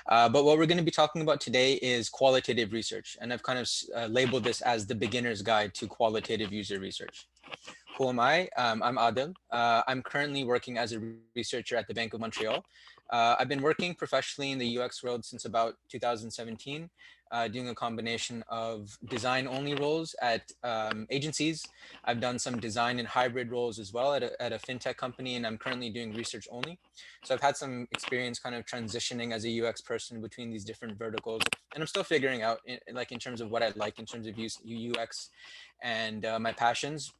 But what we're going to be talking about today is qualitative research. And I've kind of labeled this as the beginner's guide to qualitative user research. Who am I? I'm Adil. I'm currently working as a researcher at the Bank of Montreal. I've been working professionally in the UX world since about 2017, doing a combination of design-only roles at agencies. I've done some design and hybrid roles as well at a fintech company, and I'm currently doing research only. So I've had some experience kind of transitioning as a UX person between these different verticals, and I'm still figuring out, like in terms of what I like in terms of UX and my passions.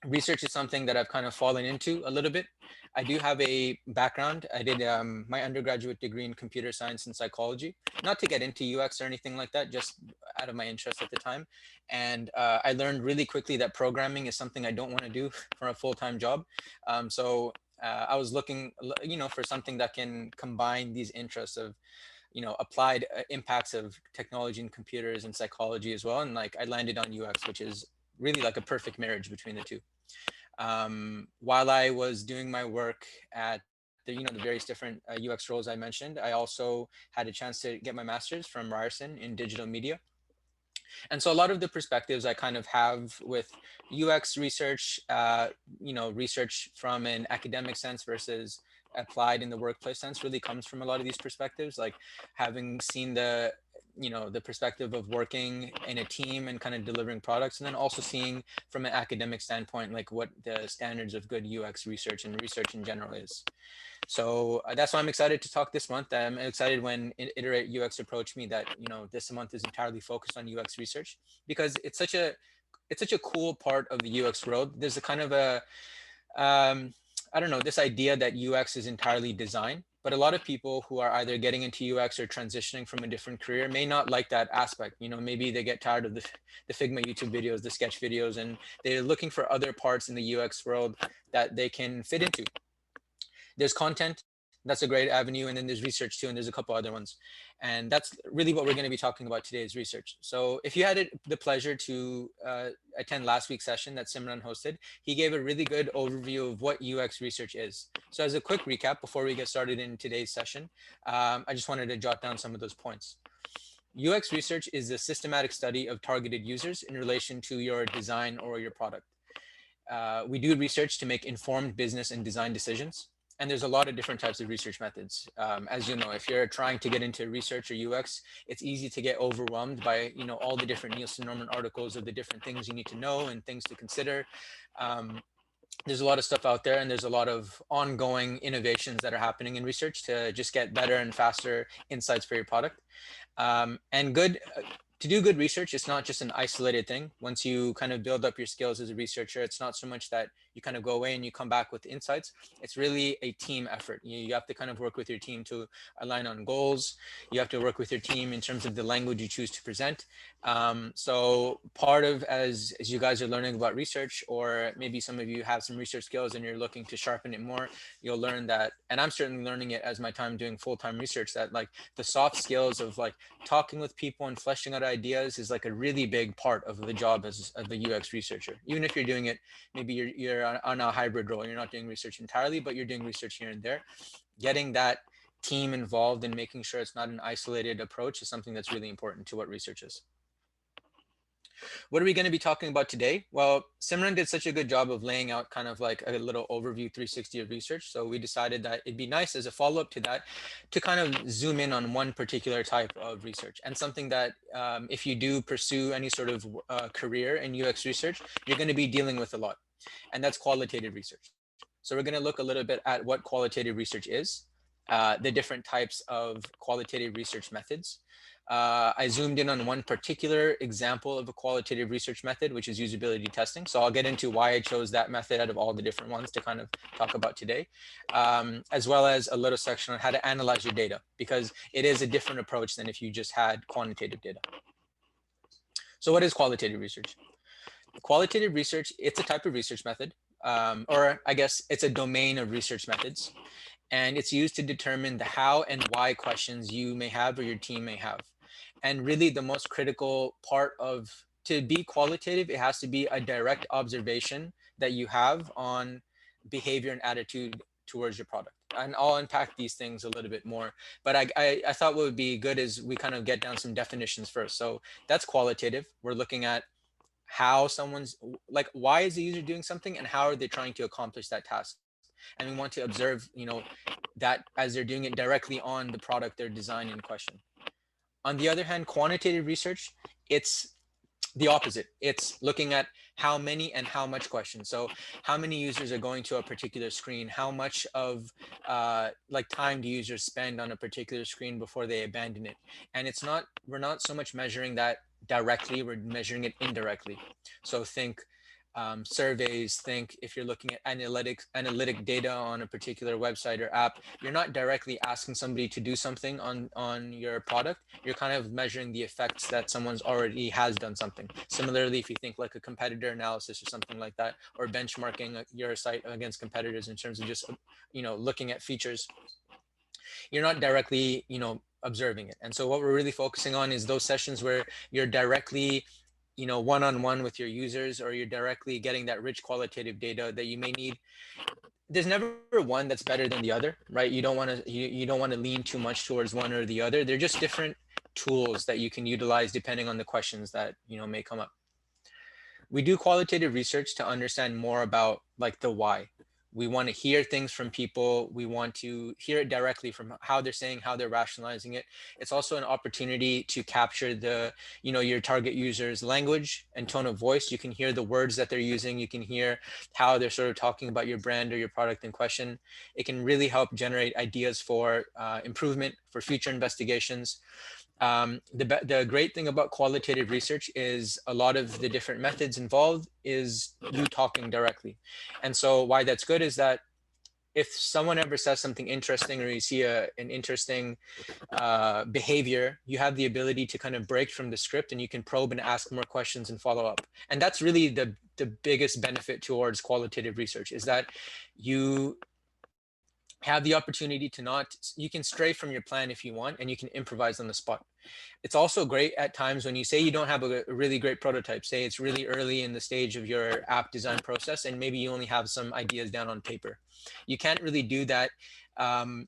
Research is something that I've kind of fallen into a little bit. I do have a background. I did my undergraduate degree in computer science and psychology, not to get into UX or anything like that, just out of my interest at the time. And I learned really quickly that programming is something I don't want to do for a full-time job. So I was looking, for something that can combine these interests of, applied impacts of technology and computers and psychology as well. And like I landed on UX, which is really like a perfect marriage between the two. While I was doing my work at the various different UX roles I mentioned, I also had a chance to get my master's from Ryerson in digital media. And so a lot of the perspectives I kind of have with UX research, research from an academic sense versus applied in the workplace sense really comes from a lot of these perspectives, like having seen the perspective of working in a team and kind of delivering products, and then also seeing from an academic standpoint like what the standards of good UX research and research in general is. So that's why I'm excited to talk this month. I'm excited when Iterate UX approached me that this month is entirely focused on UX research, because it's such a cool part of the UX world. There's a kind of a I don't know, this idea that UX is entirely design, but a lot of people who are either getting into UX or transitioning from a different career may not like that aspect. Maybe they get tired of the Figma YouTube videos, the sketch videos, and they're looking for other parts in the UX world that they can fit into. There's content, that's a great avenue, and then there's research too, and there's a couple other ones. And that's really what we're going to be talking about today, is research. So if you had the pleasure to attend last week's session that Simran hosted, he gave a really good overview of what UX research is. So as a quick recap before we get started in today's session, I just wanted to jot down some of those points. UX research is a systematic study of targeted users in relation to your design or your product. We do research to make informed business and design decisions. And there's a lot of different types of research methods. As you know, if you're trying to get into research or UX, it's easy to get overwhelmed by all the different Nielsen Norman articles of the different things you need to know and things to consider. There's a lot of stuff out there, and there's a lot of ongoing innovations that are happening in research to just get better and faster insights for your product. And to do good research, it's not just an isolated thing. Once you kind of build up your skills as a researcher, it's not so much that you kind of go away and you come back with insights. It's really a team effort. You have to kind of work with your team to align on goals. You have to work with your team in terms of the language you choose to present. So part of, as you guys are learning about research, or maybe some of you have some research skills and you're looking to sharpen it more, you'll learn that, and I'm certainly learning it as my time doing full-time research, that like the soft skills of like talking with people and fleshing out ideas is like a really big part of the job as a UX researcher. Even if you're doing it, maybe you're on a hybrid role, you're not doing research entirely, but you're doing research here and there. Getting that team involved and making sure it's not an isolated approach is something that's really important to what research is. What are we going to be talking about today? Well, Simran did such a good job of laying out kind of like a little overview 360 of research. So we decided that it'd be nice as a follow-up to that to kind of zoom in on one particular type of research, and something that if you do pursue any sort of career in UX research, you're going to be dealing with a lot. And that's qualitative research. So we're going to look a little bit at what qualitative research is, the different types of qualitative research methods. I zoomed in on one particular example of a qualitative research method, which is usability testing. So I'll get into why I chose that method out of all the different ones to kind of talk about today, as well as a little section on how to analyze your data, because it is a different approach than if you just had quantitative data. So what is qualitative research? Qualitative research, it's a type of research method, or I guess it's a domain of research methods, and it's used to determine the how and why questions you may have or your team may have. And really the most critical part of, to be qualitative, it has to be a direct observation that you have on behavior and attitude towards your product. And I'll unpack these things a little bit more. But I thought what would be good is we kind of get down some definitions first. So that's qualitative. We're looking at how someone's, like, why is the user doing something and how are they trying to accomplish that task. And we want to observe, that as they're doing it directly on the product they're designing in question. On the other hand, quantitative research, it's the opposite. It's looking at how many and how much questions. So how many users are going to a particular screen? How much of like time do users spend on a particular screen before they abandon it? And we're not so much measuring that directly, we're measuring it indirectly. So think surveys, think if you're looking at analytic data on a particular website or app, you're not directly asking somebody to do something on your product. You're kind of measuring the effects that someone's already has done something. Similarly, if you think like a competitor analysis or something like that, or benchmarking your site against competitors in terms of just looking at features, you're not directly observing it. And so what we're really focusing on is those sessions where you're directly one-on-one with your users, or you're directly getting that rich qualitative data that you may need. There's never one that's better than the other, right? You don't want to lean too much towards one or the other. They're just different tools that you can utilize depending on the questions that may come up. We do qualitative research to understand more about like the why. We want to hear things from people. We want to hear it directly from how they're saying, how they're rationalizing it. It's also an opportunity to capture your target user's language and tone of voice. You can hear the words that they're using. You can hear how they're sort of talking about your brand or your product in question. It can really help generate ideas for improvement, for future investigations. The great thing about qualitative research is a lot of the different methods involved is you talking directly. And so why that's good is that if someone ever says something interesting, or you see an interesting behavior, you have the ability to kind of break from the script, and you can probe and ask more questions and follow up. And that's really the biggest benefit towards qualitative research, is that you have the opportunity to you can stray from your plan if you want, and you can improvise on the spot. It's also great at times when you say you don't have a really great prototype, say it's really early in the stage of your app design process, and maybe you only have some ideas down on paper. You can't really do that. The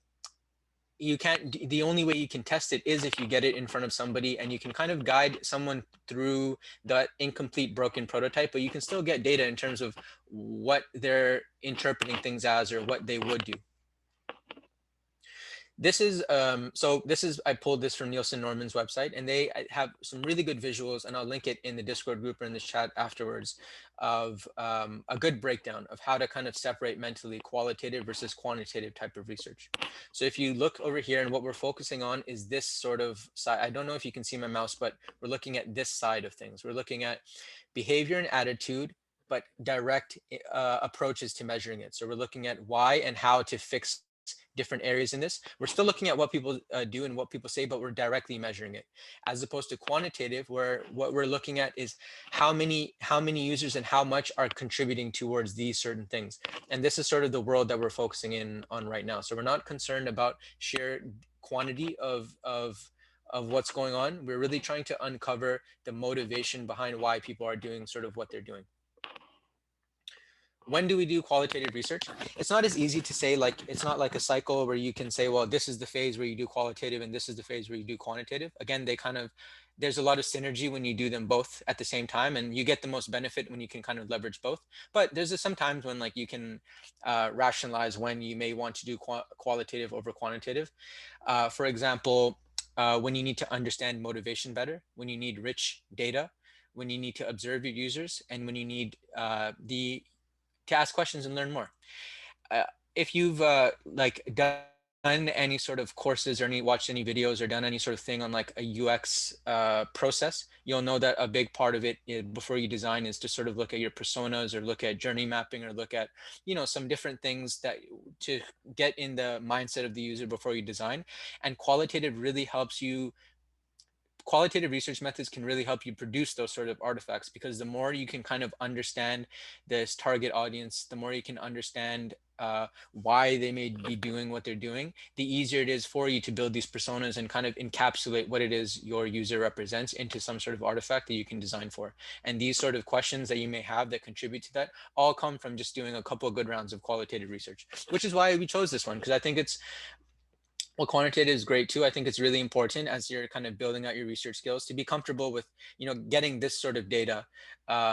only way you can test it is if you get it in front of somebody, and you can kind of guide someone through that incomplete, broken prototype, but you can still get data in terms of what they're interpreting things as, or what they would do. This is I pulled this from Nielsen Norman's website, and they have some really good visuals, and I'll link it in the Discord group or in the chat afterwards, of a good breakdown of how to kind of separate mentally qualitative versus quantitative type of research. So if you look over here, and what we're focusing on is this sort of side. I don't know if you can see my mouse, but we're looking at this side of things. We're looking at behavior and attitude, but direct approaches to measuring it. So we're looking at why and how to fix different areas in this. We're still looking at what people do and what people say, but we're directly measuring it, as opposed to quantitative, where what we're looking at is how many users and how much are contributing towards these certain things. And this is sort of the world that we're focusing in on right now. So we're not concerned about sheer quantity of what's going on. We're really trying to uncover the motivation behind why people are doing sort of what they're doing. When do we do qualitative research? It's not as easy to say, like, it's not like a cycle where you can say, well, this is the phase where you do qualitative and this is the phase where you do quantitative. Again, there's a lot of synergy when you do them both at the same time, and you get the most benefit when you can kind of leverage both. But there's some times when like you can rationalize when you may want to do qualitative over quantitative. For example, when you need to understand motivation better, when you need rich data, when you need to observe your users, and when you need to ask questions and learn more. If you've like done any sort of courses, or watched any videos, or done any sort of thing on like a UX process, you'll know that a big part of it before you design is to sort of look at your personas, or look at journey mapping, or look at some different things that to get in the mindset of the user before you design. And qualitative really helps you qualitative research methods can really help you produce those sort of artifacts, because the more you can kind of understand this target audience, the more you can understand why they may be doing what they're doing, the easier it is for you to build these personas and kind of encapsulate what it is your user represents into some sort of artifact that you can design for. And these sort of questions that you may have that contribute to that all come from just doing a couple of good rounds of qualitative research, which is why we chose this one, because I think it's, well, quantitative is great too. I think it's really important as you're kind of building out your research skills to be comfortable with, getting this sort of data,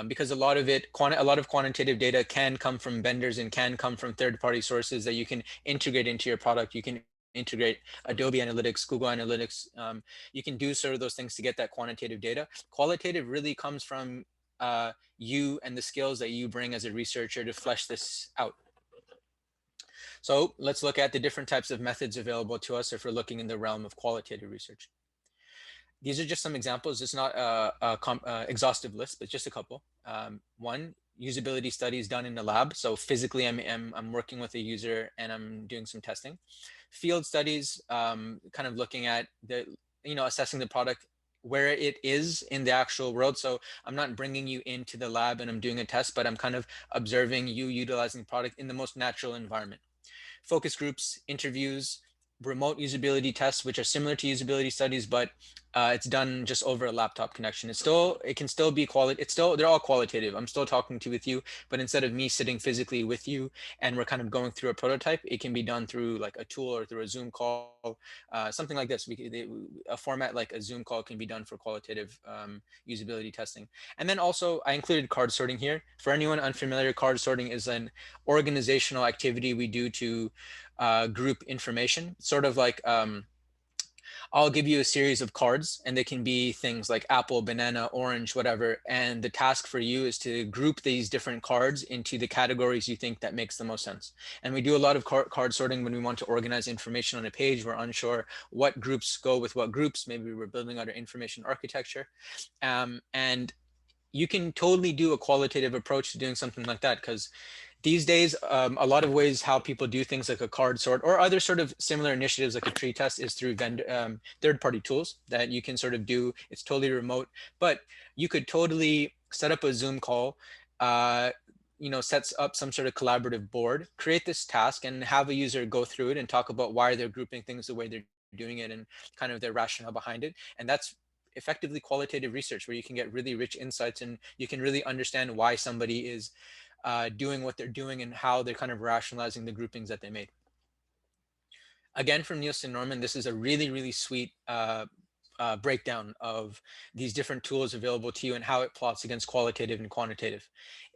because a lot of quantitative data can come from vendors and can come from third-party sources that you can integrate into your product. You can integrate Adobe Analytics, Google Analytics. You can do sort of those things to get that quantitative data. Qualitative really comes from you and the skills that you bring as a researcher to flesh this out. So let's look at the different types of methods available to us if we're looking in the realm of qualitative research. These are just some examples. It's not a exhaustive list, but just a couple. One, usability studies done in the lab. So physically, I'm working with a user and I'm doing some testing. Field studies, kind of looking at assessing the product where it is in the actual world. So I'm not bringing you into the lab and I'm doing a test, but I'm kind of observing you utilizing the product in the most natural environment. Focus groups, interviews, remote usability tests, which are similar to usability studies, but it's done just over a laptop connection. It can still be they're all qualitative. I'm still talking with you, but instead of me sitting physically with you and we're kind of going through a prototype, it can be done through like a tool or through a Zoom call, something like this. A format like a Zoom call can be done for qualitative usability testing. And then also I included card sorting here. For anyone unfamiliar, card sorting is an organizational activity we do to group information, sort of like I'll give you a series of cards and they can be things like apple, banana, orange, whatever. And the task for you is to group these different cards into the categories you think that makes the most sense. And we do a lot of card sorting when we want to organize information on a page. We're unsure what groups go with what groups. Maybe we're building out our information architecture. And you can totally do a qualitative approach to doing something like that, because these days, a lot of ways how people do things like a card sort or other sort of similar initiatives like a tree test is through third-party tools that you can sort of do. It's totally remote, but you could totally set up a Zoom call, sets up some sort of collaborative board, create this task and have a user go through it and talk about why they're grouping things the way they're doing it and kind of their rationale behind it. And that's effectively qualitative research where you can get really rich insights and you can really understand why somebody is doing what they're doing and how they're kind of rationalizing the groupings that they made. Again, from Nielsen Norman, this is a really, really sweet breakdown of these different tools available to you and how it plots against qualitative and quantitative.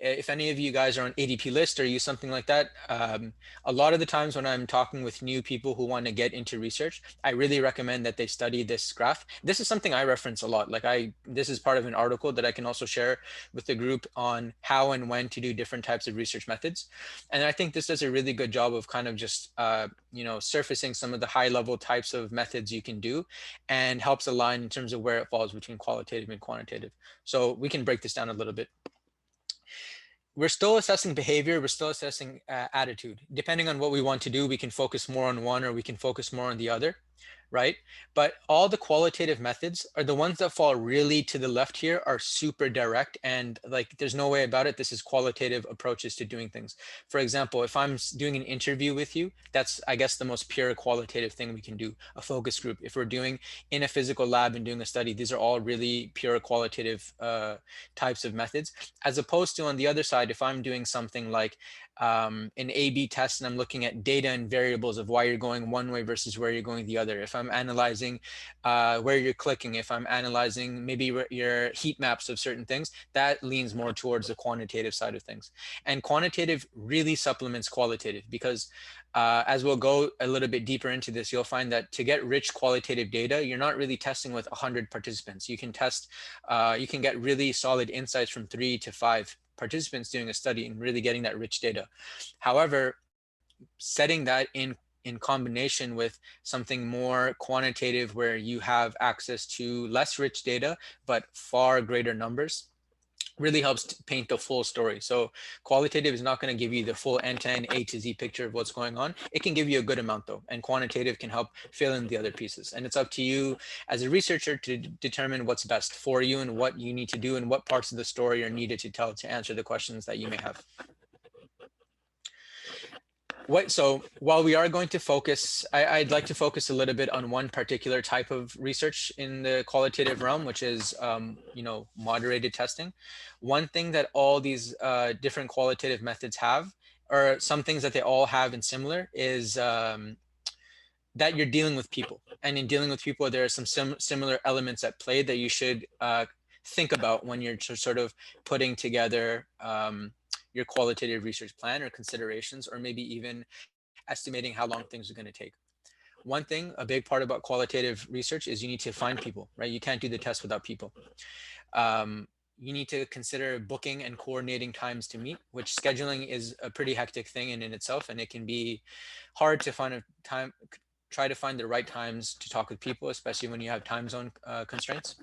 If any of you guys are on ADP list or use something like that, a lot of the times when I'm talking with new people who want to get into research, I really recommend that they study this graph. This is something I reference a lot. This is part of an article that I can also share with the group on how and when to do different types of research methods. And I think this does a really good job of kind of just, surfacing some of the high level types of methods you can do and helps align in terms of where it falls between qualitative and quantitative. So we can break this down a little bit. We're still assessing behavior. We're still assessing attitude. Depending on what we want to do, we can focus more on one or we can focus more on the other, right? But all the qualitative methods are the ones that fall really to the left here are super direct and like there's no way about it. This is qualitative approaches to doing things. For example, if I'm doing an interview with you, that's I guess the most pure qualitative thing we can do. A focus group. If we're doing in a physical lab and doing a study, these are all really pure qualitative types of methods. As opposed to on the other side, if I'm doing something like an A/B test and I'm looking at data and variables of why you're going one way versus where you're going the other. If I'm analyzing where you're clicking, if I'm analyzing maybe your heat maps of certain things, that leans more towards the quantitative side of things. And quantitative really supplements qualitative because as we'll go a little bit deeper into this, you'll find that to get rich qualitative data, you're not really testing with 100 participants. You can you can get really solid insights from 3 to 5 participants doing a study and really getting that rich data. However, setting that in combination with something more quantitative where you have access to less rich data, but far greater numbers, really helps to paint the full story. So qualitative is not going to give you the full end-to-end A to Z picture of what's going on. It can give you a good amount though, and quantitative can help fill in the other pieces. And it's up to you as a researcher to determine what's best for you and what you need to do and what parts of the story are needed to tell to answer the questions that you may have. So while we are going to focus, I'd like to focus a little bit on one particular type of research in the qualitative realm, which is, moderated testing. One thing that all these different qualitative methods have, or some things that they all have in similar, is that you're dealing with people. And in dealing with people, there are some similar elements at play that you should think about when you're sort of putting together your qualitative research plan or considerations, or maybe even estimating how long things are going to take. One thing, a big part about qualitative research is you need to find people, right? You can't do the test without people. You need to consider booking and coordinating times to meet, which scheduling is a pretty hectic thing in itself, and it can be hard to find a time, try to find the right times to talk with people, especially when you have time zone constraints.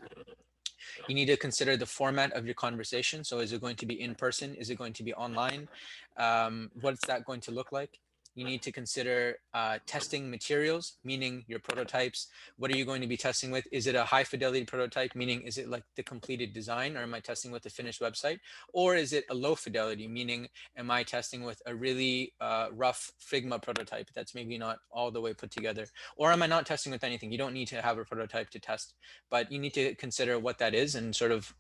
You need to consider the format of your conversation. So is it going to be in person? Is it going to be online? What's that going to look like? You need to consider testing materials, meaning your prototypes. What are you going to be testing with? Is it a high fidelity prototype, meaning is it like the completed design, or am I testing with the finished website? Or is it a low fidelity, meaning am I testing with a really rough Figma prototype that's maybe not all the way put together? Or am I not testing with anything? You don't need to have a prototype to test, but you need to consider what that is and sort of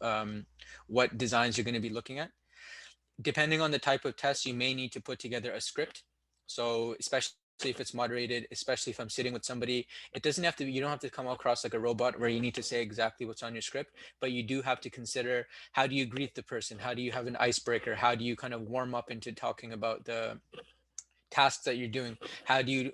what designs you're going to be looking at. Depending on the type of test, you may need to put together a script. So especially if it's moderated, especially if I'm sitting with somebody, it doesn't have to be, you don't have to come across like a robot where you need to say exactly what's on your script, but you do have to consider, how do you greet the person? How do you have an icebreaker? How do you kind of warm up into talking about the tasks that you're doing? How do you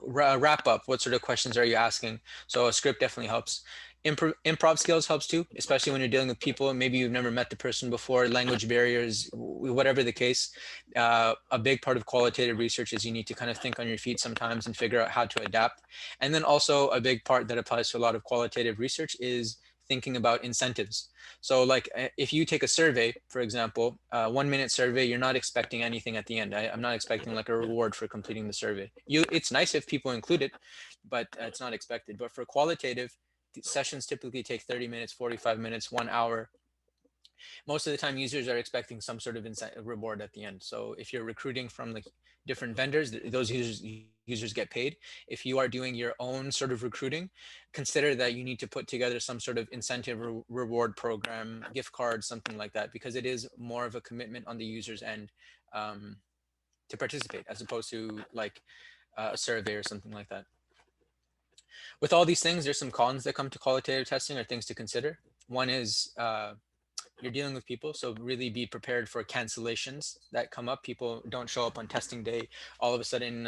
wrap up? What sort of questions are you asking? So a script definitely helps. Improv skills helps too, especially when you're dealing with people. Maybe you've never met the person before, language barriers, whatever the case. A big part of qualitative research is you need to kind of think on your feet sometimes and figure out how to adapt. And then also a big part that applies to a lot of qualitative research is thinking about incentives. So like if you take a survey, for example, 1 minute survey, you're not expecting anything at the end. I'm not expecting like a reward for completing the survey. It's nice if people include it, but it's not expected. But for qualitative, sessions typically take 30 minutes, 45 minutes, 1 hour. Most of the time users are expecting some sort of reward at the end. So if you're recruiting from like different vendors, those users get paid. If you are doing your own sort of recruiting, consider that you need to put together some sort of incentive reward program, gift cards, something like that, because it is more of a commitment on the user's end to participate, as opposed to like a survey or something like that. With all these things, there's some cons that come to qualitative testing, or things to consider. One is you're dealing with people, so really be prepared for cancellations that come up. People don't show up on testing day. All of a sudden,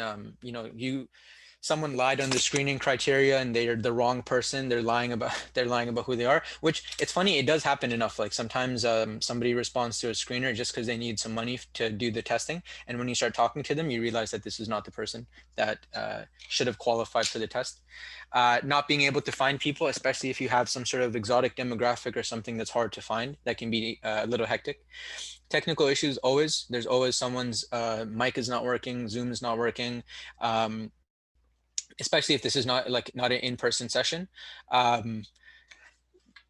someone lied on the screening criteria and they're the wrong person. They're lying about who they are, which it's funny, it does happen enough. Like sometimes somebody responds to a screener just because they need some money to do the testing, and when you start talking to them, you realize that this is not the person that should have qualified for the test. Not being able to find people, especially if you have some sort of exotic demographic or something that's hard to find, that can be a little hectic. Technical issues, there's always someone's mic is not working, Zoom is not working, especially if this is not an in-person session. Um,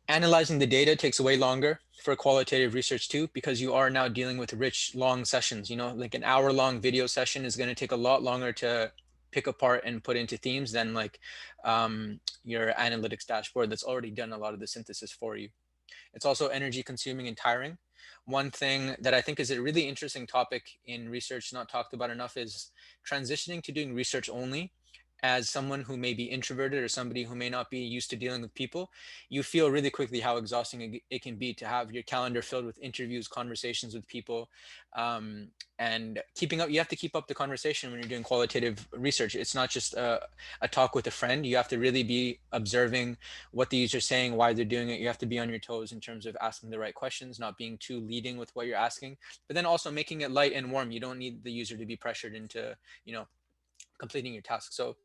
Analyzing the data takes way longer for qualitative research too, because you are now dealing with rich, long sessions. Like an hour-long video session is going to take a lot longer to pick apart and put into themes than like your analytics dashboard that's already done a lot of the synthesis for you. It's also energy consuming and tiring. One thing that I think is a really interesting topic in research, not talked about enough, is transitioning to doing research only. As someone who may be introverted or somebody who may not be used to dealing with people, you feel really quickly how exhausting it can be to have your calendar filled with interviews, conversations with people, and keeping up. You have to keep up the conversation when you're doing qualitative research. It's not just a talk with a friend. You have to really be observing what the user's saying, why they're doing it. You have to be on your toes in terms of asking the right questions, not being too leading with what you're asking, but then also making it light and warm. You don't need the user to be pressured into, completing your task. So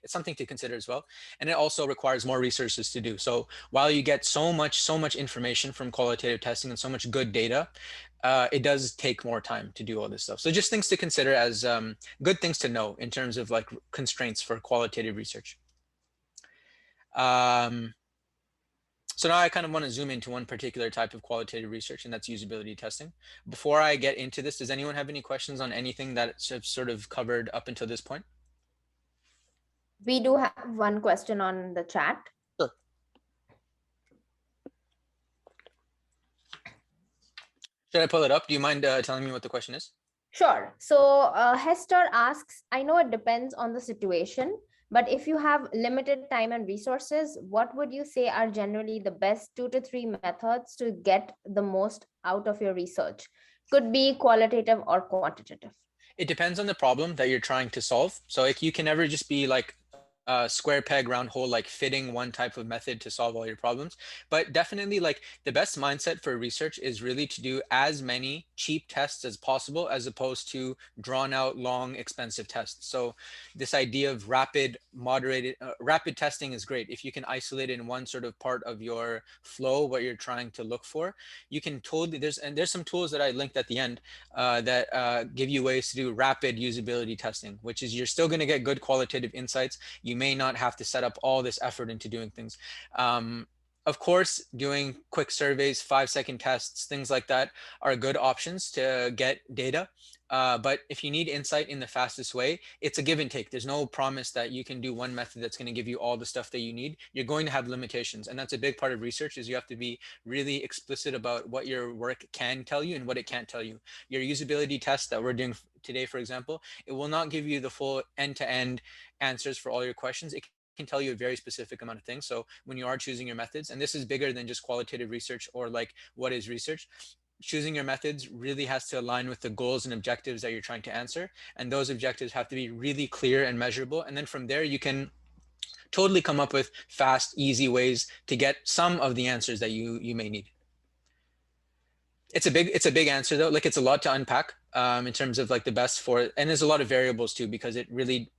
it's something to consider as well. And it also requires more resources to do. So while you get so much information from qualitative testing and so much good data, it does take more time to do all this stuff. So just things to consider as good things to know in terms of like constraints for qualitative research. So now I kind of want to zoom into one particular type of qualitative research, and that's usability testing. Before I get into this, does anyone have any questions on anything that I've sort of covered up until this point? We do have one question on the chat. Sure. Should I pull it up? Do you mind telling me what the question is? Sure. So Hester asks, I know it depends on the situation, but if you have limited time and resources, what would you say are generally the best 2 to 3 methods to get the most out of your research? Could be qualitative or quantitative. It depends on the problem that you're trying to solve. So like you can never just be like square peg round hole, like fitting one type of method to solve all your problems. But definitely like the best mindset for research is really to do as many cheap tests as possible, as opposed to drawn out long expensive tests. So this idea of rapid testing is great. If you can isolate in one sort of part of your flow what you're trying to look for, you can totally, there's some tools that I linked at the end that give you ways to do rapid usability testing, which is you're still going to get good qualitative insights. You may not have to set up all this effort into doing things. Of course, doing quick surveys, 5-second tests, things like that are good options to get data. But if you need insight in the fastest way, it's a give and take. There's no promise that you can do one method that's going to give you all the stuff that you need. You're going to have limitations. And that's a big part of research, is you have to be really explicit about what your work can tell you and what it can't tell you. Your usability test that we're doing today, for example, it will not give you the full end-to-end answers for all your questions. It can tell you a very specific amount of things. So when you are choosing your methods, and this is bigger than just qualitative research or like what is research, choosing your methods really has to align with the goals and objectives that you're trying to answer. And those objectives have to be really clear and measurable. And then from there, you can totally come up with fast, easy ways to get some of the answers that you may need. It's a big answer though. Like it's a lot to unpack in terms of like the best for, and there's a lot of variables too, because it really,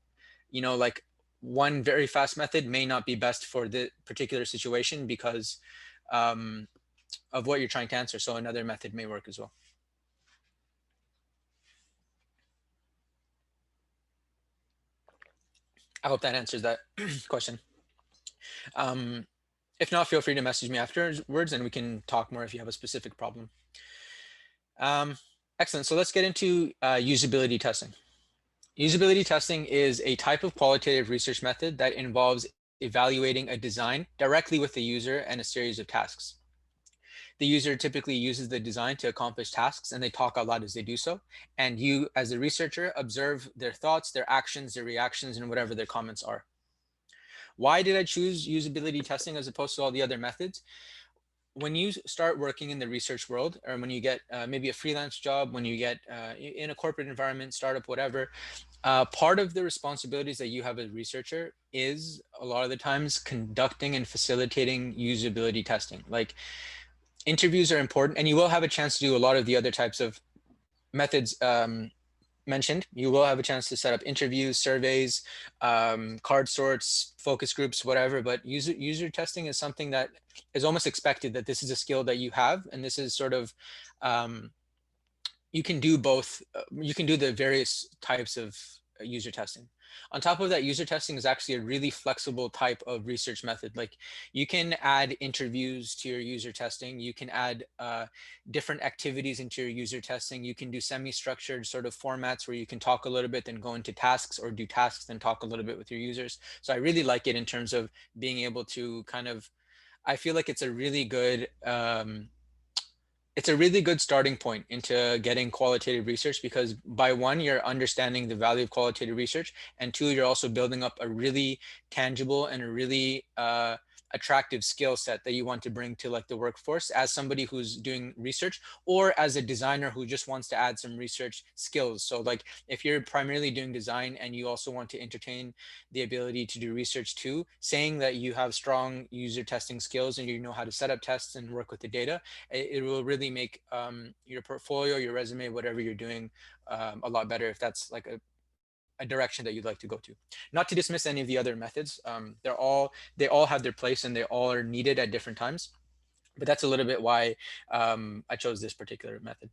like one very fast method may not be best for the particular situation because of what you're trying to answer. So another method may work as well. I hope that answers that question. If not, feel free to message me afterwards and we can talk more if you have a specific problem. Excellent. So let's get into usability testing. Usability testing is a type of qualitative research method that involves evaluating a design directly with the user and a series of tasks. The user typically uses the design to accomplish tasks, and they talk out loud as they do so. And you, as a researcher, observe their thoughts, their actions, their reactions, and whatever their comments are. Why did I choose usability testing as opposed to all the other methods? When you start working in the research world, or when you get maybe a freelance job, when you get in a corporate environment, startup, whatever, part of the responsibilities that you have as a researcher is a lot of the times conducting and facilitating usability testing. Like interviews are important, and you will have a chance to do a lot of the other types of methods mentioned. You will have a chance to set up interviews, surveys, card sorts, focus groups, whatever. But user testing is something that is almost expected, that this is a skill that you have, and this is sort of you can do both. You can do the various types of user testing. On top of that, user testing is actually a really flexible type of research method. Like you can add interviews to your user testing. You can add different activities into your user testing. You can do semi-structured sort of formats where you can talk a little bit, then go into tasks, or do tasks, then talk a little bit with your users. So I really like it in terms of being able to kind of, I feel like it's a really good starting point into getting qualitative research, because by one, you're understanding the value of qualitative research, and two, you're also building up a really tangible and a really attractive skill set that you want to bring to like the workforce as somebody who's doing research, or as a designer who just wants to add some research skills. So like if you're primarily doing design and you also want to entertain the ability to do research too, saying that you have strong user testing skills and you know how to set up tests and work with the data, it will really make your portfolio, your resume, whatever you're doing, a lot better, if that's like a a direction that you'd like to go to. Not to dismiss any of the other methods. They all have their place and they all are needed at different times. But that's a little bit why I chose this particular method.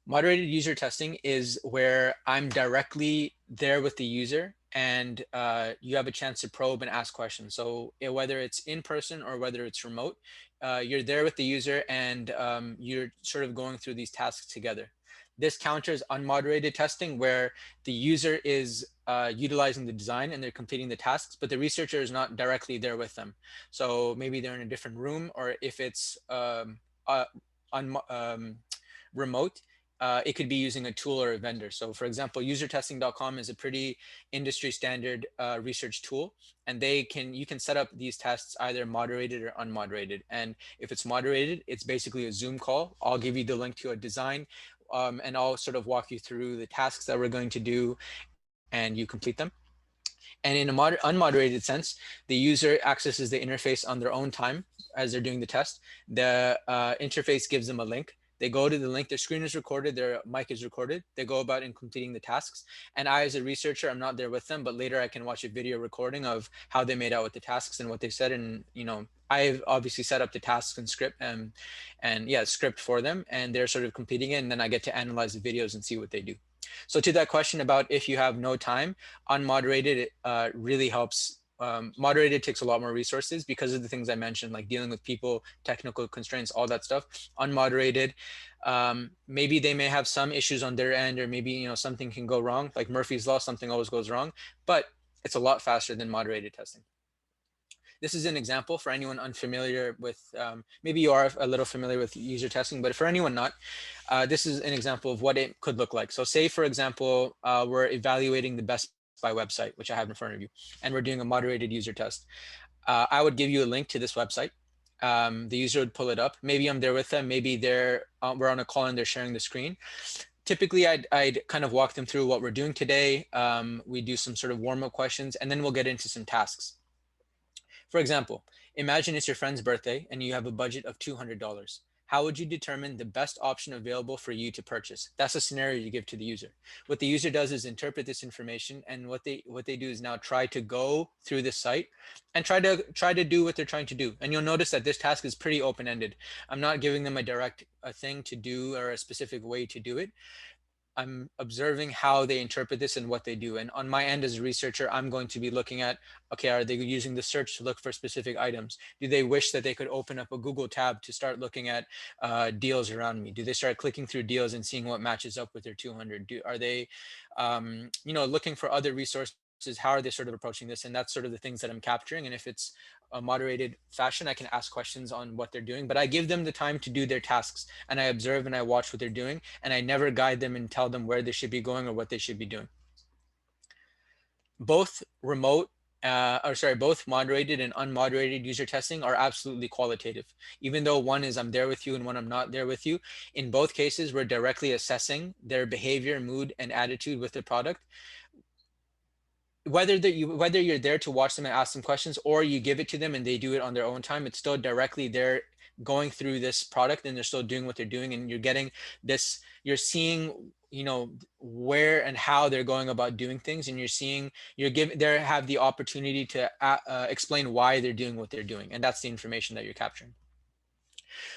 Moderated user testing is where I'm directly there with the user and you have a chance to probe and ask questions. So whether it's in person or whether it's remote, you're there with the user and you're sort of going through these tasks together. This counters unmoderated testing where the user is utilizing the design and they're completing the tasks, but the researcher is not directly there with them. So maybe they're in a different room, or if it's remote, it could be using a tool or a vendor. So for example, usertesting.com is a pretty industry standard research tool, and you can set up these tests either moderated or unmoderated. And if it's moderated, it's basically a Zoom call. I'll give you the link to a design and I'll sort of walk you through the tasks that we're going to do and you complete them. And in a unmoderated sense, the user accesses the interface on their own time as they're doing the test. The interface gives them a link. They go to the link, their screen is recorded, their mic is recorded. They go about in completing the tasks. And I, as a researcher, I'm not there with them, but later I can watch a video recording of how they made out with the tasks and what they said. And, I've obviously set up the tasks and script and yeah, script for them, and they're sort of completing it. And then I get to analyze the videos and see what they do. So to that question about if you have no time, unmoderated really helps. Moderated takes a lot more resources because of the things I mentioned, like dealing with people, technical constraints, all that stuff. Unmoderated, maybe they may have some issues on their end, or maybe something can go wrong, like Murphy's law, something always goes wrong, but it's a lot faster than moderated testing. This is an example for anyone unfamiliar with, maybe you are a little familiar with user testing, but for anyone not, this is an example of what it could look like. So say, for example, we're evaluating the Best Buy website, which I have in front of you, and we're doing a moderated user test. I would give you a link to this website. The user would pull it up. Maybe I'm there with them. Maybe we're on a call and they're sharing the screen. Typically, I'd kind of walk them through what we're doing today. We do some sort of warm-up questions, and then we'll get into some tasks. For example, imagine it's your friend's birthday and you have a budget of $200. How would you determine the best option available for you to purchase? That's a scenario you give to the user. What the user does is interpret this information, and what they do is now try to go through the site and try to do what they're trying to do. And you'll notice that this task is pretty open-ended. I'm not giving them a thing to do or a specific way to do it. I'm observing how they interpret this and what they do. And on my end as a researcher, I'm going to be looking at, okay, are they using the search to look for specific items? Do they wish that they could open up a Google tab to start looking at deals around me? Do they start clicking through deals and seeing what matches up with their 200? Are they, looking for other resources? How are they sort of approaching this? And that's sort of the things that I'm capturing. And if it's a moderated fashion, I can ask questions on what they're doing, but I give them the time to do their tasks, and I observe and I watch what they're doing, and I never guide them and tell them where they should be going or what they should be doing. Both both moderated and unmoderated user testing are absolutely qualitative. Even though one is I'm there with you and one I'm not there with you, in both cases, we're directly assessing their behavior, mood, and attitude with the product. Whether you're there to watch them and ask them questions, or you give it to them and they do it on their own time, it's still directly they're going through this product and they're still doing what they're doing, and you're seeing where and how they're going about doing things, and they have the opportunity to explain why they're doing what they're doing, and that's the information that you're capturing.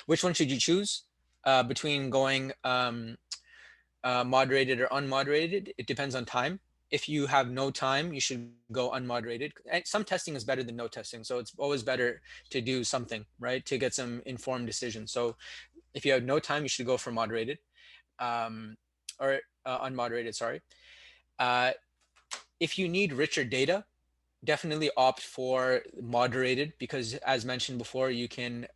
Which one should you choose between going moderated or unmoderated? It depends on time. If you have no time, you should go unmoderated. And some testing is better than no testing. So it's always better to do something, right? To get some informed decisions. So if you have no time, you should go for moderated or unmoderated, sorry. If you need richer data, definitely opt for moderated, because as mentioned before, you can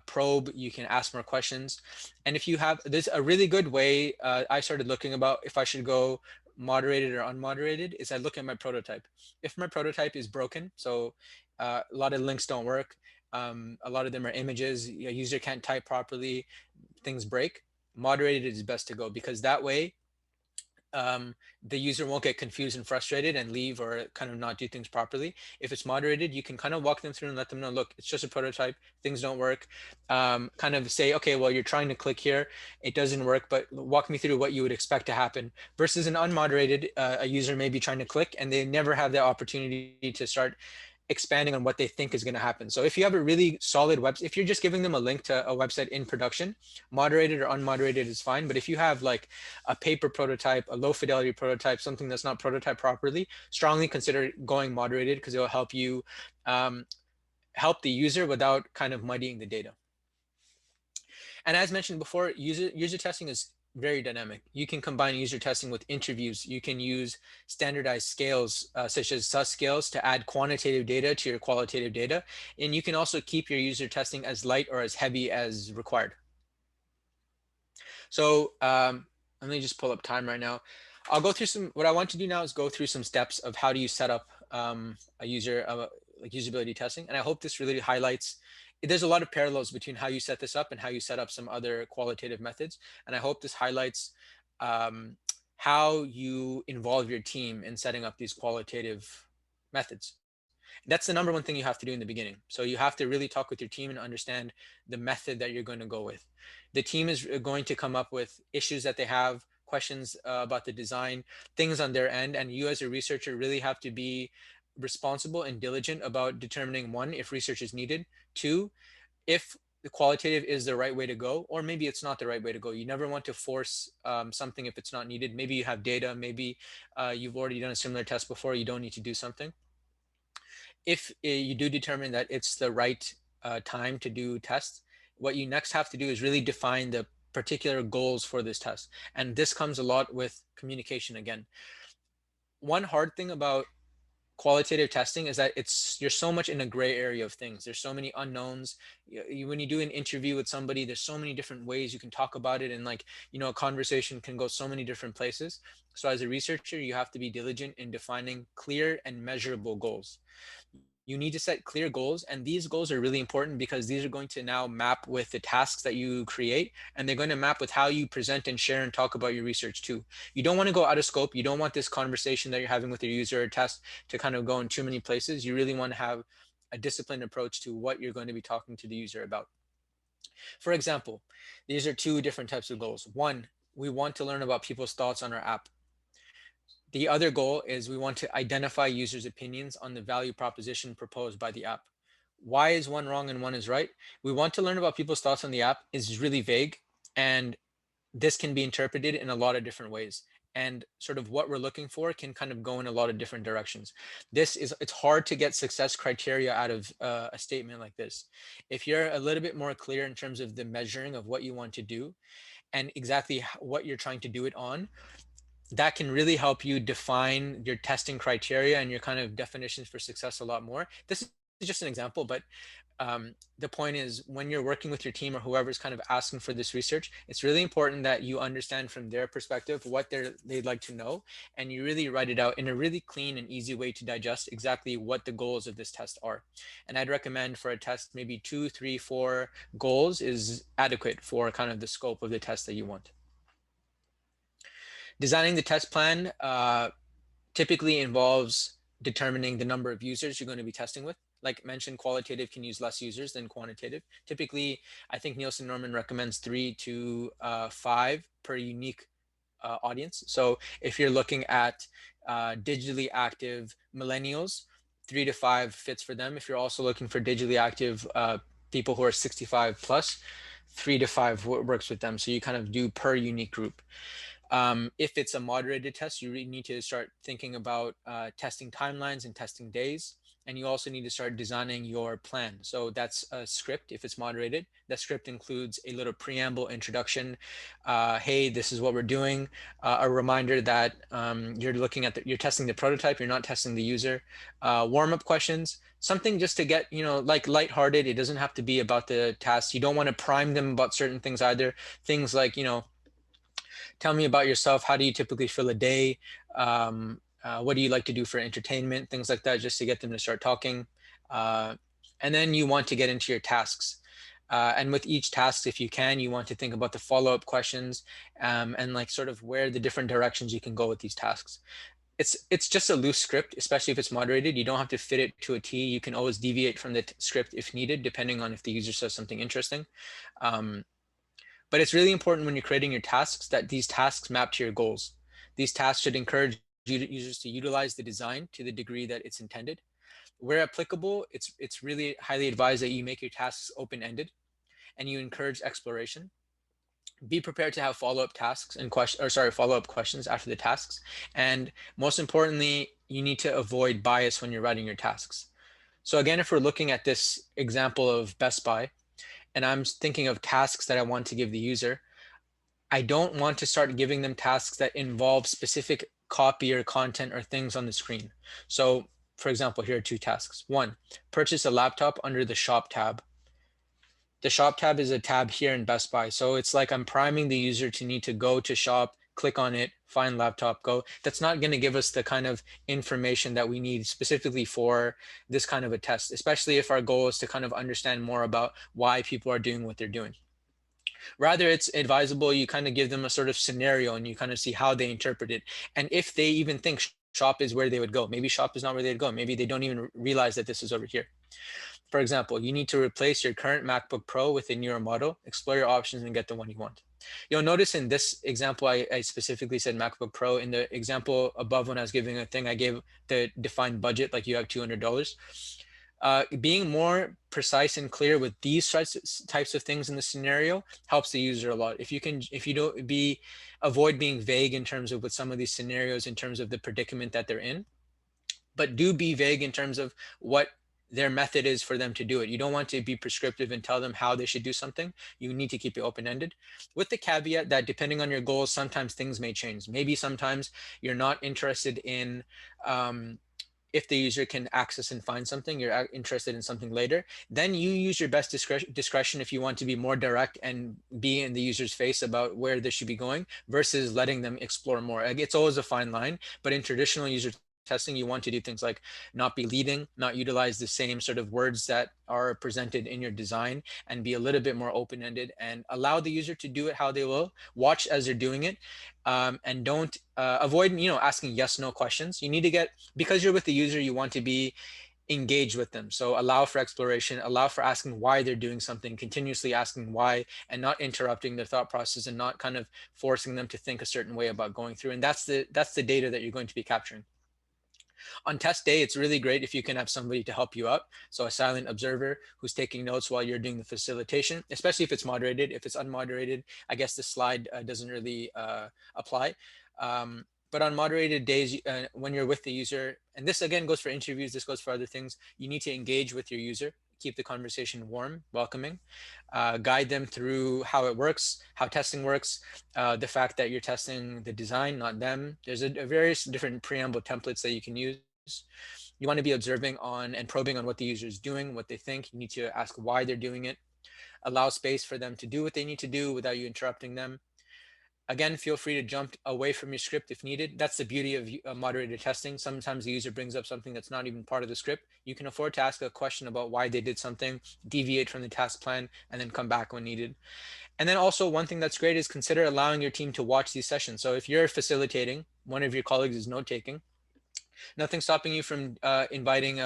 probe, you can ask more questions. And if you have this, a really good way I started looking about if I should go moderated or unmoderated is I look at my prototype. If my prototype is broken, so a lot of links don't work, a lot of them are images, a user can't type properly, things break, moderated is best to go, because that way the user won't get confused and frustrated and leave or kind of not do things properly. If it's moderated, you can kind of walk them through and let them know, look, it's just a prototype, things don't work. Kind of say, okay, well, you're trying to click here, it doesn't work, but walk me through what you would expect to happen. Versus an unmoderated, a user may be trying to click and they never have the opportunity to start expanding on what they think is going to happen. So if you have a really solid website, if you're just giving them a link to a website in production, moderated or unmoderated is fine. But if you have like a paper prototype, a low fidelity prototype, something that's not prototyped properly, strongly consider going moderated because it will help you help the user without kind of muddying the data. And as mentioned before, user testing is very dynamic. You can combine user testing with interviews. You can use standardized scales such as SAS scales to add quantitative data to your qualitative data. And you can also keep your user testing as light or as heavy as required. So let me just pull up time right now. I'll go through some, what I want to do now is go through some steps of how do you set up a user, like usability testing. And I hope this really highlights, there's a lot of parallels between how you set this up and how you set up some other qualitative methods. And I hope this highlights how you involve your team in setting up these qualitative methods. That's the number one thing you have to do in the beginning. So you have to really talk with your team and understand the method that you're going to go with. The team is going to come up with issues that they have, questions about the design, things on their end. And you as a researcher really have to be responsible and diligent about determining, one, if research is needed, two, if the qualitative is the right way to go, or maybe it's not the right way to go. You never want to force something if it's not needed. Maybe you have data, maybe you've already done a similar test before, you don't need to do something. If you do determine that it's the right time to do tests, what you next have to do is really define the particular goals for this test. And this comes a lot with communication again. One hard thing about qualitative testing is that you're so much in a gray area of things. There's so many unknowns. When you do an interview with somebody, there's so many different ways you can talk about it, and like, a conversation can go so many different places. So as a researcher, you have to be diligent in defining clear and measurable goals. You need to set clear goals, and these goals are really important because these are going to now map with the tasks that you create, and they're going to map with how you present and share and talk about your research too. You don't want to go out of scope. You don't want this conversation that you're having with your user or test to kind of go in too many places. You really want to have a disciplined approach to what you're going to be talking to the user about. For example, these are two different types of goals. One, we want to learn about people's thoughts on our app. The other goal is we want to identify users' opinions on the value proposition proposed by the app. Why is one wrong and one is right? We want to learn about people's thoughts on the app is really vague, and this can be interpreted in a lot of different ways. And sort of what we're looking for can kind of go in a lot of different directions. It's hard to get success criteria out of a statement like this. If you're a little bit more clear in terms of the measuring of what you want to do and exactly what you're trying to do it on, that can really help you define your testing criteria and your kind of definitions for success a lot more. This is just an example, but the point is, when you're working with your team or whoever's kind of asking for this research, it's really important that you understand from their perspective what they'd like to know, and you really write it out in a really clean and easy way to digest exactly what the goals of this test are. And I'd recommend for a test, maybe 2, 3, 4 goals is adequate for kind of the scope of the test that you want. Designing the test plan typically involves determining the number of users you're going to be testing with. Like mentioned, qualitative can use less users than quantitative. Typically, I think Nielsen Norman recommends 3 to 5 per unique audience. So if you're looking at digitally active millennials, 3 to 5 fits for them. If you're also looking for digitally active people who are 65 plus, 3 to 5 works with them. So you kind of do per unique group. If it's a moderated test, you really need to start thinking about testing timelines and testing days. And you also need to start designing your plan. So that's a script if it's moderated. That script includes a little preamble introduction. Hey, this is what we're doing. A reminder that you're testing the prototype, you're not testing the user. Warm-up questions, something just to get, like lighthearted. It doesn't have to be about the task. You don't want to prime them about certain things either. Things like, tell me about yourself. How do you typically fill a day? What do you like to do for entertainment? Things like that, just to get them to start talking. And then you want to get into your tasks. And with each task, if you can, you want to think about the follow-up questions, and like sort of where the different directions you can go with these tasks. It's just a loose script, especially if it's moderated. You don't have to fit it to a T. You can always deviate from the script if needed, depending on if the user says something interesting. Um, but it's really important when you're creating your tasks that these tasks map to your goals. These tasks should encourage users to utilize the design to the degree that it's intended. Where applicable, it's really highly advised that you make your tasks open-ended and you encourage exploration. Be prepared to have follow-up tasks and follow-up questions after the tasks. And most importantly, you need to avoid bias when you're writing your tasks. So again, if we're looking at this example of Best Buy, and I'm thinking of tasks that I want to give the user, I don't want to start giving them tasks that involve specific copy or content or things on the screen. So for example, here are two tasks. One, purchase a laptop under the shop tab. The shop tab is a tab here in Best Buy. So it's like I'm priming the user to need to go to shop, click on it, find laptop, go. That's not going to give us the kind of information that we need specifically for this kind of a test, especially if our goal is to kind of understand more about why people are doing what they're doing. Rather, it's advisable you kind of give them a sort of scenario and you kind of see how they interpret it. And if they even think shop is where they would go, maybe shop is not where they'd go. Maybe they don't even realize that this is over here. For example, you need to replace your current MacBook Pro with a newer model, explore your options and get the one you want. You'll notice in this example, I specifically said MacBook Pro. In the example above when I was giving a thing, I gave the defined budget, like you have $200. Being more precise and clear with these types of things in the scenario helps the user a lot. If you don't avoid being vague in terms of with some of these scenarios in terms of the predicament that they're in, but do be vague in terms of what their method is for them to do it. You don't want to be prescriptive and tell them how they should do something. You need to keep it open-ended with the caveat that depending on your goals, sometimes things may change. Maybe sometimes you're not interested in if the user can access and find something, you're interested in something later, then you use your best discretion if you want to be more direct and be in the user's face about where they should be going versus letting them explore more. It's always a fine line, but in traditional user testing, you want to do things like not be leading, not utilize the same sort of words that are presented in your design, and be a little bit more open-ended and allow the user to do it how they will, watch as they're doing it, and don't avoid asking yes no questions. You need to get, because you're with the user, you want to be engaged with them. So allow for exploration, allow for asking why they're doing something, continuously asking why, and not interrupting their thought process and not kind of forcing them to think a certain way about going through. And that's the data that you're going to be capturing. On test day, it's really great if you can have somebody to help you out. So a silent observer who's taking notes while you're doing the facilitation, especially if it's moderated. If it's unmoderated, I guess the slide doesn't really apply. But on moderated days, when you're with the user, and this again goes for interviews, this goes for other things, you need to engage with your user, keep the conversation warm, welcoming, guide them through how it works, how testing works, the fact that you're testing the design, not them. There's a various different preamble templates that you can use. You want to be observing on and probing on what the user is doing, what they think. You need to ask why they're doing it. Allow space for them to do what they need to do without you interrupting them. Again, feel free to jump away from your script if needed. That's the beauty of moderated testing. Sometimes the user brings up something that's not even part of the script. You can afford to ask a question about why they did something, deviate from the task plan, and then come back when needed. And then also one thing that's great is consider allowing your team to watch these sessions. So if you're facilitating, one of your colleagues is note taking, nothing stopping you from inviting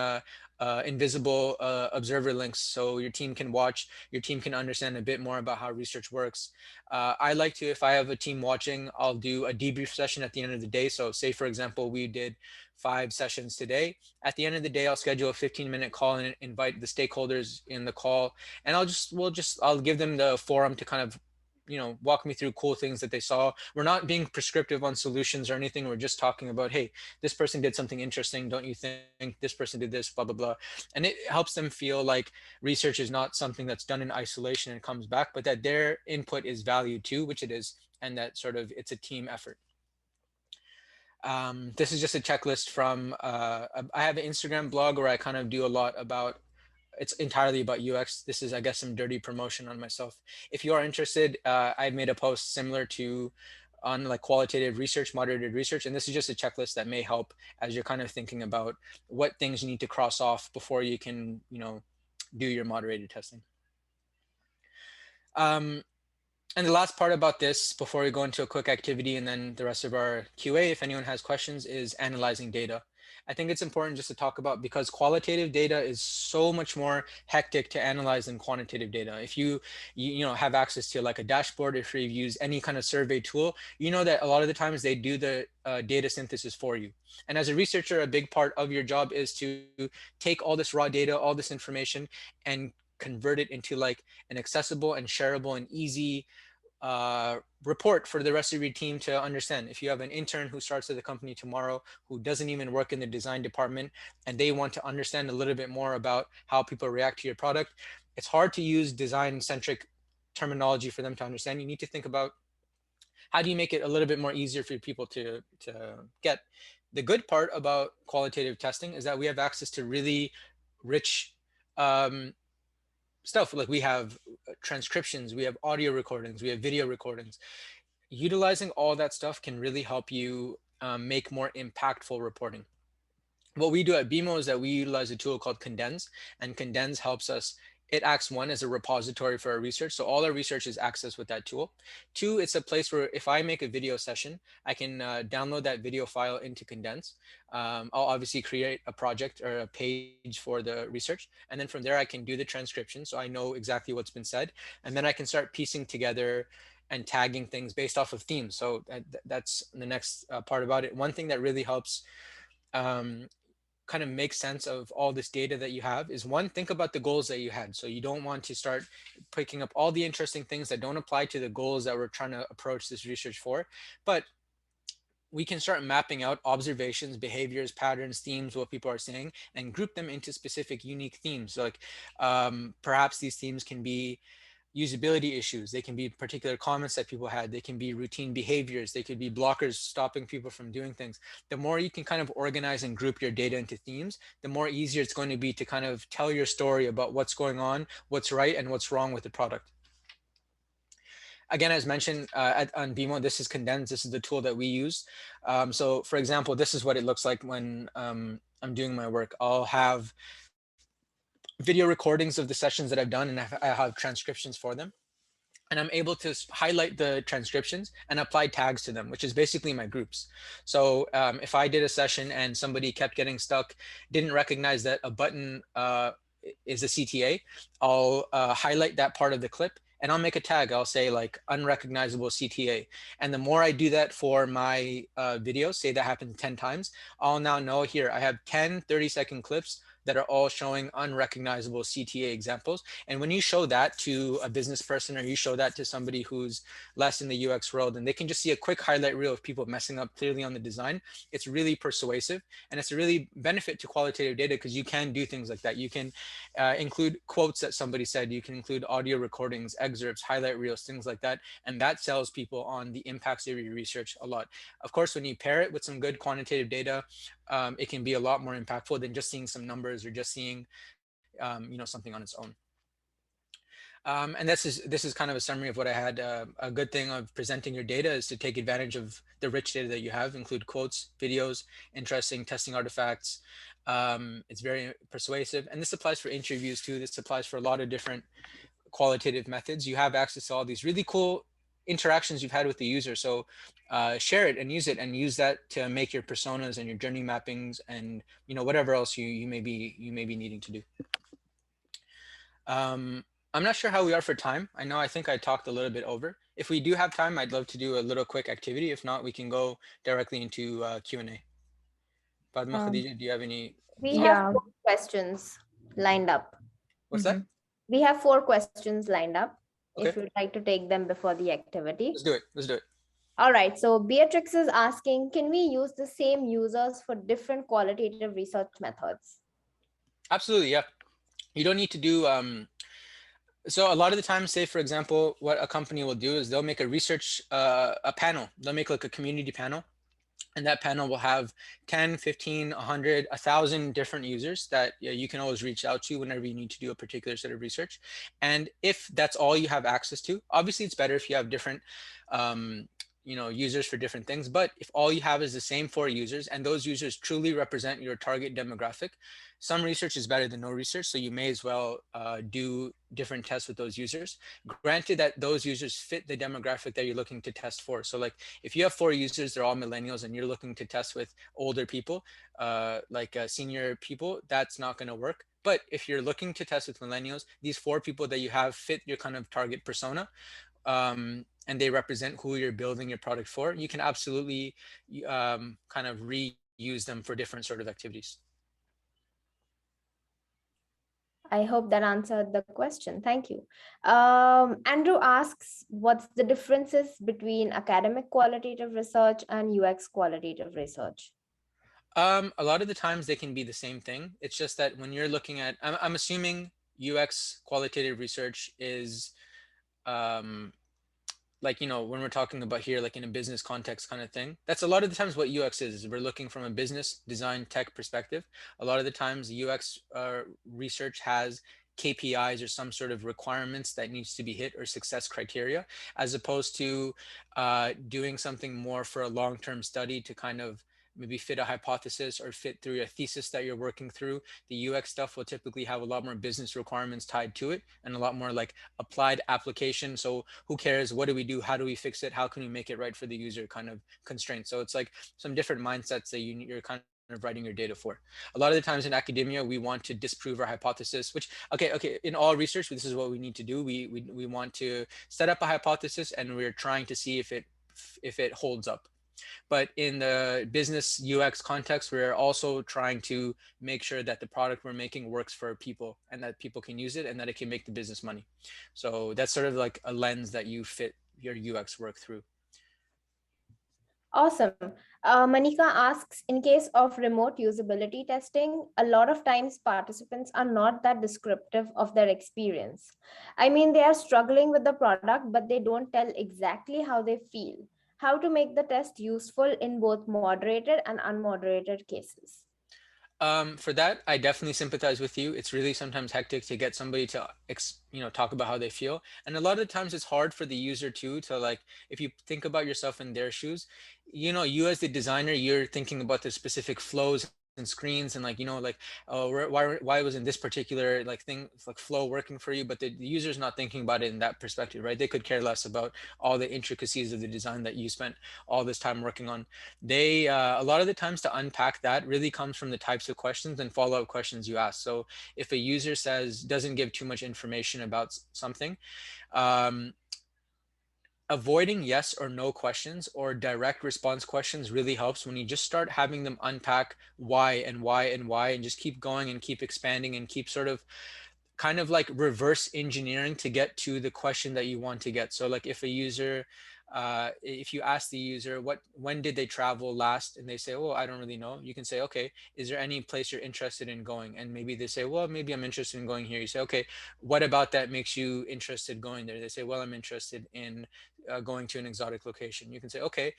invisible observer links so your team can watch, your team can understand a bit more about how research works. I like to, if I have a team watching, I'll do a debrief session at the end of the day. So say, for example, we did 5 sessions today. At the end of the day, I'll schedule a 15-minute call and invite the stakeholders in the call. And I'll give them the forum to kind of walk me through cool things that they saw. We're not being prescriptive on solutions or anything. We're just talking about, hey, this person did something interesting, don't you think? This person did this, blah blah blah. And it helps them feel like research is not something that's done in isolation and comes back, but that their input is valued too, which it is, and that sort of it's a team effort. This is just a checklist from I have an Instagram blog where I kind of do a lot about, it's entirely about UX. This is, I guess, some dirty promotion on myself. If you are interested, I've made a post similar to on like qualitative research, moderated research, and this is just a checklist that may help as you're kind of thinking about what things you need to cross off before you can, do your moderated testing. Um, and the last part about this, before we go into a quick activity and then the rest of our QA, if anyone has questions, is analyzing data. I think it's important just to talk about, because qualitative data is so much more hectic to analyze than quantitative data. If you know, have access to like a dashboard, if you've used any kind of survey tool, you know that a lot of the times they do the data synthesis for you. And as a researcher, a big part of your job is to take all this raw data, all this information, and convert it into like an accessible and shareable and easy report for the rest of your team to understand. If you have an intern who starts at the company tomorrow who doesn't even work in the design department and they want to understand a little bit more about how people react to your product, it's hard to use design centric terminology for them to understand. You need to think about how do you make it a little bit more easier for people to get. The good part about qualitative testing is that we have access to really rich um, stuff. Like we have transcriptions, we have audio recordings, we have video recordings. Utilizing all that stuff can really help you make more impactful reporting. What we do at BMO is that we utilize a tool called Condense, and Condense helps us. It acts, one, as a repository for our research. So all our research is accessed with that tool. Two, it's a place where if I make a video session, I can download that video file into Condense. I'll obviously create a project or a page for the research. And then from there, I can do the transcription. So I know exactly what's been said. And then I can start piecing together and tagging things based off of themes. So that's the next part about it. One thing that really helps um, kind of make sense of all this data that you have is, one, think about the goals that you had. So you don't want to start picking up all the interesting things that don't apply to the goals that we're trying to approach this research for. But we can start mapping out observations, behaviors, patterns, themes, what people are saying, and group them into specific unique themes. Like perhaps these themes can be usability issues. They can be particular comments that people had. They can be routine behaviors. They could be blockers stopping people from doing things. The more you can kind of organize and group your data into themes, the more easier it's going to be to kind of tell your story about what's going on, what's right, and what's wrong with the product. Again, as mentioned on BMO, this is Condensed. This is the tool that we use. So for example, this is what it looks like when I'm doing my work. I'll have video recordings of the sessions that I've done, and I have transcriptions for them. And I'm able to highlight the transcriptions and apply tags to them, which is basically my groups. So if I did a session and somebody kept getting stuck, didn't recognize that a button is a CTA, I'll highlight that part of the clip and I'll make a tag. I'll say like unrecognizable CTA. And the more I do that for my videos, say that happens 10 times, I'll now know here I have 10 30-second clips that are all showing unrecognizable CTA examples. And when you show that to a business person or you show that to somebody who's less in the UX world, and they can just see a quick highlight reel of people messing up clearly on the design, it's really persuasive. And it's a really benefit to qualitative data because you can do things like that. You can include quotes that somebody said, you can include audio recordings, excerpts, highlight reels, things like that. And that sells people on the impacts of your research a lot. Of course, when you pair it with some good quantitative data, it can be a lot more impactful than just seeing some numbers or just seeing something on its own. And this is kind of a summary of what I had. A good thing of presenting your data is to take advantage of the rich data that you have, include quotes, videos, interesting testing artifacts. It's very persuasive, and this applies for interviews too. This applies for a lot of different qualitative methods. You have access to all these really cool interactions you've had with the user. So share it and use that to make your personas and your journey mappings and whatever else you may be needing to do. I'm not sure how we are for time. I think I talked a little bit over. If we do have time, I'd love to do a little quick activity. If not, we can go directly into Q&A. Padma, Um, Khadija, do you have any? we have Yeah. 4 questions lined up. What's that? We have 4 questions lined up. Okay. If you'd like to take them before the activity. Let's do it. Let's do it. All right. So Beatrix is asking, can we use the same users for different qualitative research methods? Absolutely, yeah. You don't need to do so a lot of the time, say for example, what a company will do is they'll make a research a panel. They'll make like a community panel, and that panel will have 10, 15, 100, 1,000 different users that you can always reach out to whenever you need to do a particular set of research. And if that's all you have access to, obviously it's better if you have different users for different things. But if all you have is the same 4 users and those users truly represent your target demographic, some research is better than no research. So you may as well do different tests with those users. Granted that those users fit the demographic that you're looking to test for. So like if you have 4 users, they're all millennials and you're looking to test with older people, senior people, that's not going to work. But if you're looking to test with millennials, these 4 people that you have fit your kind of target persona, and they represent who you're building your product for, you can absolutely kind of reuse them for different sort of activities. I hope that answered the question. Thank you. Andrew asks, what's the differences between academic qualitative research and UX qualitative research? A lot of the times they can be the same thing. It's just that when you're looking at, I'm assuming UX qualitative research is um, like when we're talking about here like in a business context kind of thing. That's a lot of the times what UX is. We're looking from a business design tech perspective. A lot of the times UX research has KPIs or some sort of requirements that needs to be hit or success criteria, as opposed to doing something more for a long-term study to kind of maybe fit a hypothesis or fit through a thesis that you're working through. The UX stuff will typically have a lot more business requirements tied to it and a lot more like applied application. So who cares? What do we do? How do we fix it? How can we make it right for the user kind of constraints? So it's like some different mindsets that you're kind of writing your data for. A lot of the times in academia, we want to disprove our hypothesis, which, okay, in all research, this is what we need to do. We want to set up a hypothesis and we're trying to see if it holds up. But in the business UX context, we're also trying to make sure that the product we're making works for people and that people can use it and that it can make the business money. So that's sort of like a lens that you fit your UX work through. Awesome. Manika asks, in case of remote usability testing, a lot of times participants are not that descriptive of their experience. I mean, they are struggling with the product, but they don't tell exactly how they feel. How to make the test useful in both moderated and unmoderated cases? For that, I definitely sympathize with you. It's really sometimes hectic to get somebody to talk about how they feel, and a lot of the times it's hard for the user too to like, if you think about yourself in their shoes, you as the designer, you're thinking about the specific flows and screens and like oh, why wasn't this particular like thing like flow working for you, but the user's not thinking about it in that perspective, right? They could care less about all the intricacies of the design that you spent all this time working on. They a lot of the times to unpack that really comes from the types of questions and follow-up questions you ask. So if a user doesn't give too much information about something, um, avoiding yes or no questions or direct response questions really helps. When you just start having them unpack why and why and why and just keep going and keep expanding and keep sort of kind of like reverse engineering to get to the question that you want to get. So like if you ask the user when did they travel last, and they say, well, I don't really know, you can say, okay, is there any place you're interested in going? And maybe they say, well, maybe I'm interested in going here. You say, okay, what about that makes you interested going there? They say, well, I'm interested in going to an exotic location. You can say, okay,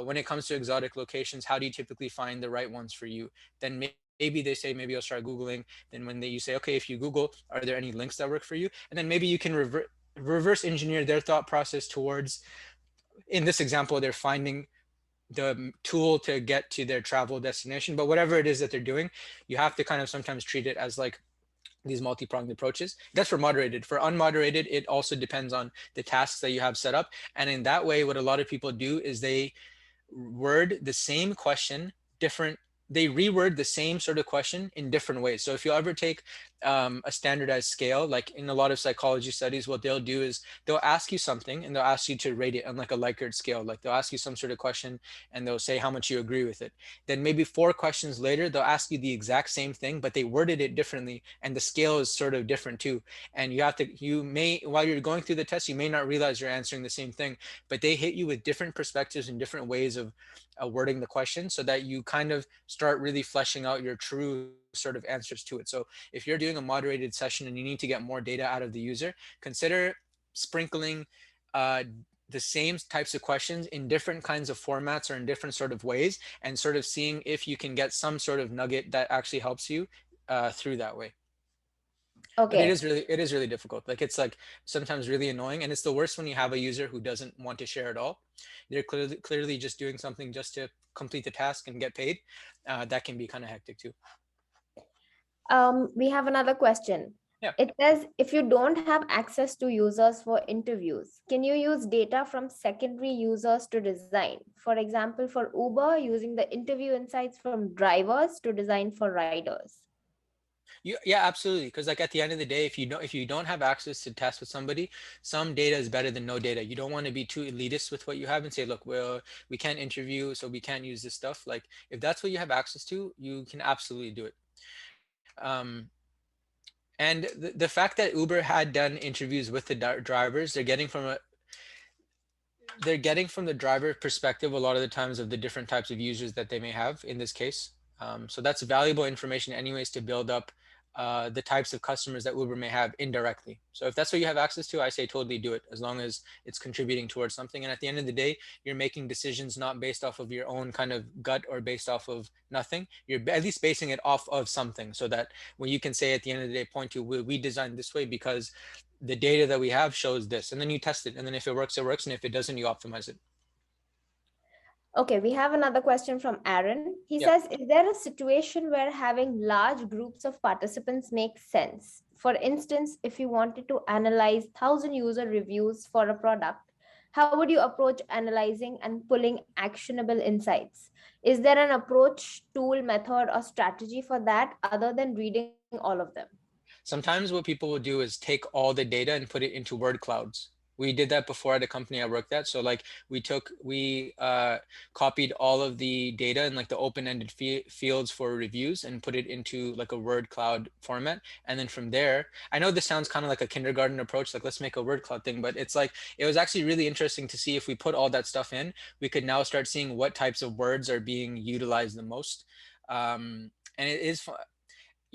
when it comes to exotic locations, how do you typically find the right ones for you? Then maybe they say, maybe I'll start Googling. Then you say, okay, if you Google, are there any links that work for you? And then maybe you can reverse engineer their thought process towards, in this example, they're finding the tool to get to their travel destination. But whatever it is that they're doing, you have to kind of sometimes treat it as like these multi-pronged approaches. That's for moderated. For unmoderated, it also depends on the tasks that you have set up. And in that way, what a lot of people do is they word the same question different they reword the same sort of question in different ways. So if you ever take a standardized scale, like in a lot of psychology studies, what they'll do is they'll ask you something and they'll ask you to rate it on like a Likert scale. Like they'll ask you some sort of question and they'll say how much you agree with it. Then maybe 4 questions later, they'll ask you the exact same thing, but they worded it differently and the scale is sort of different too. And you may, while you're going through the test, you may not realize you're answering the same thing, but they hit you with different perspectives and different ways of wording the question so that you kind of start really fleshing out your true sort of answers to it. So if you're doing a moderated session and you need to get more data out of the user, consider sprinkling uh, the same types of questions in different kinds of formats or in different sort of ways, and sort of seeing if you can get some sort of nugget that actually helps you through that way. But Okay. it is really difficult. Like it's like sometimes really annoying, and it's the worst when you have a user who doesn't want to share at all. They're clearly just doing something just to complete the task and get paid. That can be kind of hectic too. We have another question. Yeah. It says, if you don't have access to users for interviews, can you use data from secondary users to design? For example, for Uber, using the interview insights from drivers to design for riders. Yeah, absolutely. Because like at the end of the day, if you don't have access to test with somebody, some data is better than no data. You don't want to be too elitist with what you have and say, look, well, we can't interview, so we can't use this stuff. Like if that's what you have access to, you can absolutely do it. And the fact that Uber had done interviews with the drivers, they're getting from the driver perspective a lot of the times of the different types of users that they may have in this case. So that's valuable information anyways to build up the types of customers that Uber may have indirectly. So if that's what you have access to, I say totally do it as long as it's contributing towards something. And at the end of the day, you're making decisions not based off of your own kind of gut or based off of nothing. You're at least basing it off of something so that when you can say at the end of the day, point to, we designed this way because the data that we have shows this, and then you test it, and then if it works, it works, and if it doesn't, you optimize it. Okay, we have another question from Aaron. He Yep. says, is there a situation where having large groups of participants makes sense? For instance, if you wanted to analyze 1,000 user reviews for a product, how would you approach analyzing and pulling actionable insights? Is there an approach, tool, method, or strategy for that other than reading all of them? Sometimes what people will do is take all the data and put it into word clouds. We did that before at a company I worked at. So like we copied all of the data and like the open-ended fields for reviews and put it into like a word cloud format. And then from there, I know this sounds kind of like a kindergarten approach, like let's make a word cloud thing, but it's like it was actually really interesting to see if we put all that stuff in, we could now start seeing what types of words are being utilized the most. And it is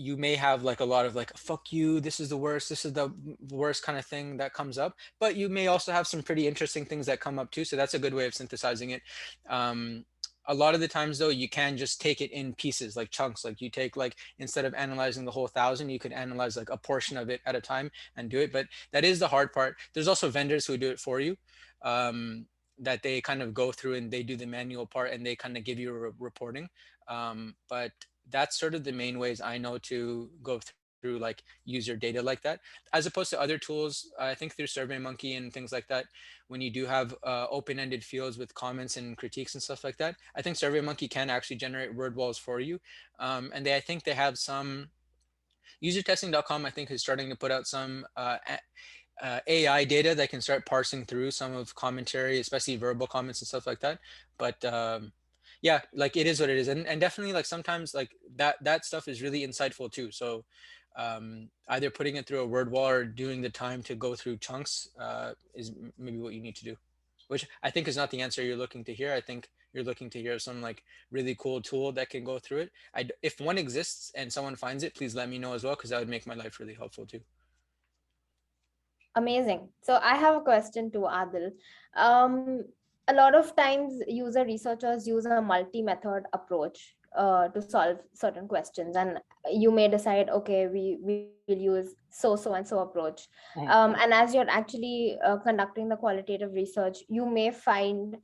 you may have like a lot of like fuck you, this is the worst, this is the worst kind of thing that comes up, but you may also have some pretty interesting things that come up too, so that's a good way of synthesizing it. A lot of the times though, you can just take it in pieces, like chunks, like you take like instead of analyzing the whole 1,000, you could analyze like a portion of it at a time and do it. But that is the hard part. There's also vendors who do it for you, that they kind of go through and they do the manual part and they kind of give you a reporting. But that's sort of the main ways I know to go through like user data like that, as opposed to other tools. I think through SurveyMonkey and things like that, when you do have open-ended fields with comments and critiques and stuff like that, I think SurveyMonkey can actually generate word walls for you. And I think they have some usertesting.com, I think, is starting to put out some AI data that can start parsing through some of commentary, especially verbal comments and stuff like that. But yeah, like it is what it is, and definitely like sometimes like that stuff is really insightful too. So either putting it through a word wall or doing the time to go through chunks is maybe what you need to do, which I think is not the answer you're looking to hear. I think you're looking to hear some like really cool tool that can go through it. If one exists and someone finds it, please let me know as well, because that would make my life really helpful too. Amazing. So I have a question to Adil. Um, a lot of times, user researchers use a multi-method approach to solve certain questions, and you may decide, okay, we will use so and so approach. Mhm. And as you're actually conducting the qualitative research, you may find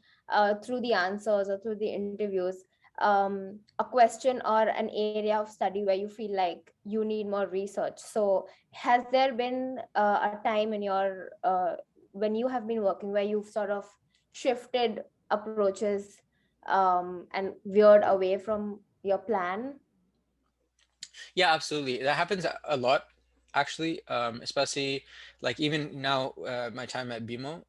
through the answers or through the interviews a question or an area of study where you feel like you need more research. So has there been a time in your when you have been working where you've sort of shifted approaches and veered away from your plan? Yeah, absolutely. That happens a lot, actually. Especially like even now, my time at BMO.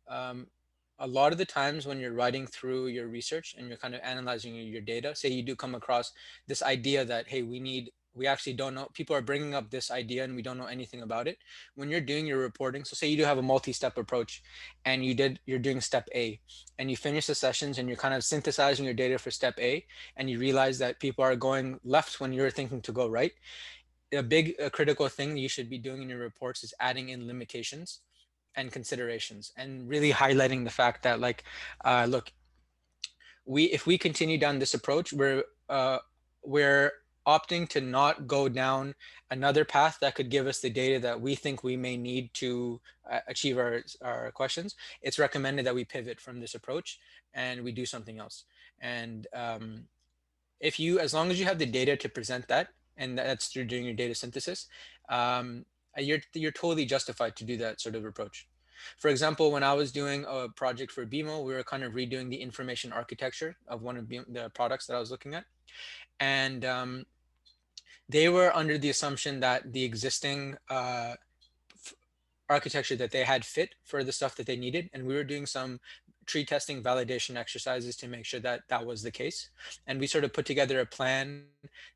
A lot of the times when you're writing through your research and you're kind of analyzing your data, say you do come across this idea that, hey, we actually don't know, people are bringing up this idea and we don't know anything about it. When you're doing your reporting, so say you do have a multi-step approach and you're doing step A and you finish the sessions and you're kind of synthesizing your data for step A, and you realize that people are going left when you're thinking to go right. A big critical thing you should be doing in your reports is adding in limitations and considerations and really highlighting the fact that like look, we if we continue down this approach, we're opting to not go down another path that could give us the data that we think we may need to achieve our questions, it's recommended that we pivot from this approach and we do something else. And if you, as long as you have the data to present that, and that's through doing your data synthesis, you're totally justified to do that sort of approach. For example, when I was doing a project for BMO, we were kind of redoing the information architecture of one of the products that I was looking at. And they were under the assumption that the existing architecture that they had fit for the stuff that they needed. And we were doing some tree testing validation exercises to make sure that that was the case. And we sort of put together a plan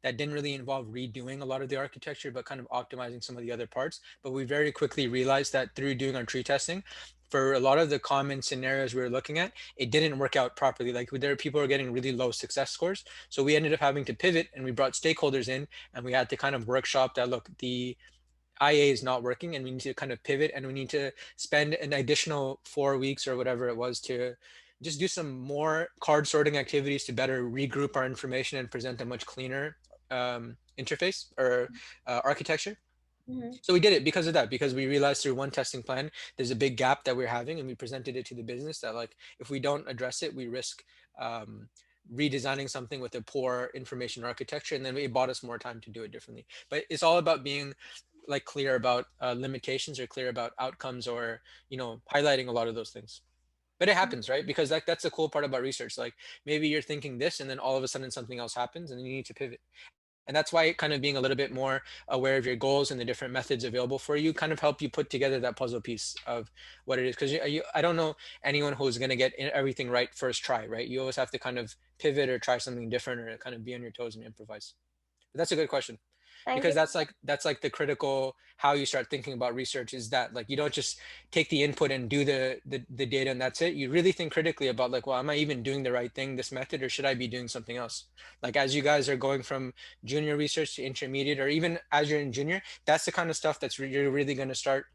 that didn't really involve redoing a lot of the architecture, but kind of optimizing some of the other parts. But we very quickly realized that through doing our tree testing, for a lot of the common scenarios we were looking at, it didn't work out properly. Like there, people were getting really low success scores. So we ended up having to pivot, and we brought stakeholders in, and we had to kind of workshop that, look, the IA is not working and we need to kind of pivot, and we need to spend an additional 4 weeks or whatever it was to just do some more card sorting activities to better regroup our information and present a much cleaner interface or architecture. Mm-hmm. So we did it because of that, because we realized through one testing plan, there's a big gap that we're having, and we presented it to the business that, like, if we don't address it, we risk redesigning something with a poor information architecture, and then it bought us more time to do it differently. But it's all about being like clear about limitations or clear about outcomes, or, you know, highlighting a lot of those things. But it happens, right? Because that's the cool part about research. Like maybe you're thinking this and then all of a sudden something else happens and then you need to pivot. And that's why kind of being a little bit more aware of your goals and the different methods available for you kind of help you put together that puzzle piece of what it is. Because I don't know anyone who's going to get everything right first try, right? You always have to kind of pivot or try something different or kind of be on your toes and improvise. But that's a good question, Thank because you. that's like the critical how you start thinking about research, is that like you don't just take the input and do the data and that's it. You really think critically about, like, well, am I even doing the right thing, this method, or should I be doing something else? Like as you guys are going from junior research to intermediate, or even as you're in junior, that's the kind of stuff that's you're really going to start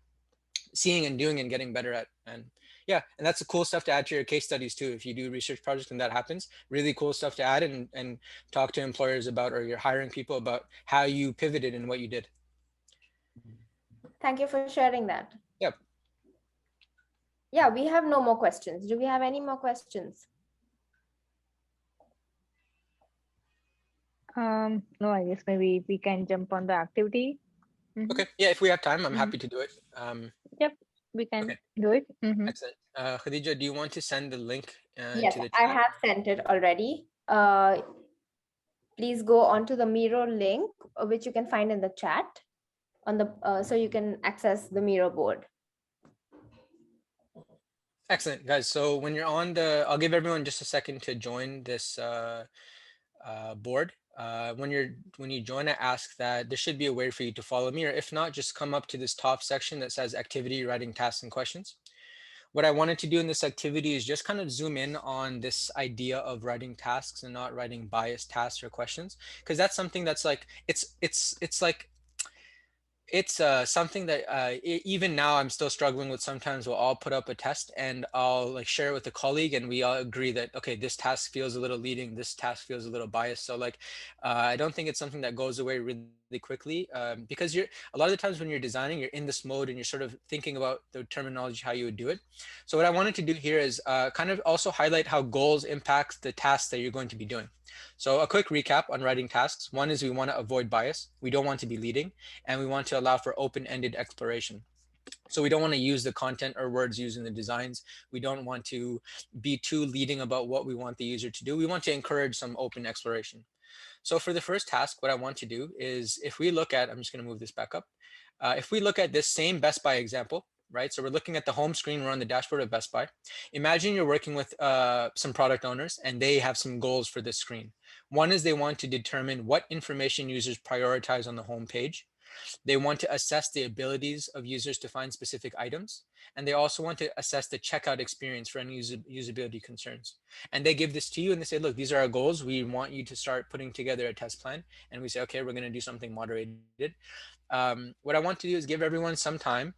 seeing and doing and getting better at. And yeah, and that's the cool stuff to add to your case studies too. If you do research projects and that happens, really cool stuff to add and talk to employers about, or you're hiring people about how you pivoted and what you did. Thank you for sharing that. Yep. Yeah, we have no more questions. Do we have any more questions? No, I guess maybe we can jump on the activity. Okay. Yeah, if we have time, I'm happy to do it. Yep, we can Okay. do it. Excellent. Khadija, do you want to send the link Yes, to the I chat? have sent it already. Please go onto the Miro link, which you can find in the chat on the so you can access the Miro board. Excellent, guys. So when you're on I'll give everyone just a second to join this board. When you join, I ask that there should be a way for you to follow me, or if not, just come up to this top section that says activity, writing tasks and questions. What I wanted to do in this activity is just kind of zoom in on this idea of writing tasks and not writing biased tasks or questions, because that's something that's like it's like it's something that even now I'm still struggling with. Sometimes we'll all put up a test and I'll like share it with a colleague and we all agree that, okay, this task feels a little leading, this task feels a little biased. So like I don't think it's something that goes away really quickly, because you're a lot of the times when you're designing, you're in this mode and you're sort of thinking about the terminology, how you would do it. So what I wanted to do here is kind of also highlight how goals impact the tasks that you're going to be doing. So a quick recap on writing tasks. One is we want to avoid bias. We don't want to be leading, and we want to allow for open-ended exploration. So we don't want to use the content or words used in the designs. We don't want to be too leading about what we want the user to do. We want to encourage some open exploration. So for the first task, what I want to do is, if we look at, I'm just going to move this back up. If we look at this same Best Buy example, right? So we're looking at the home screen, we're on the dashboard of Best Buy. Imagine you're working with some product owners and they have some goals for this screen. One is they want to determine what information users prioritize on the home page. They want to assess the abilities of users to find specific items. And they also want to assess the checkout experience for any usability concerns. And they give this to you and they say, look, these are our goals. We want you to start putting together a test plan. And we say, okay, we're going to do something moderated. What I want to do is give everyone some time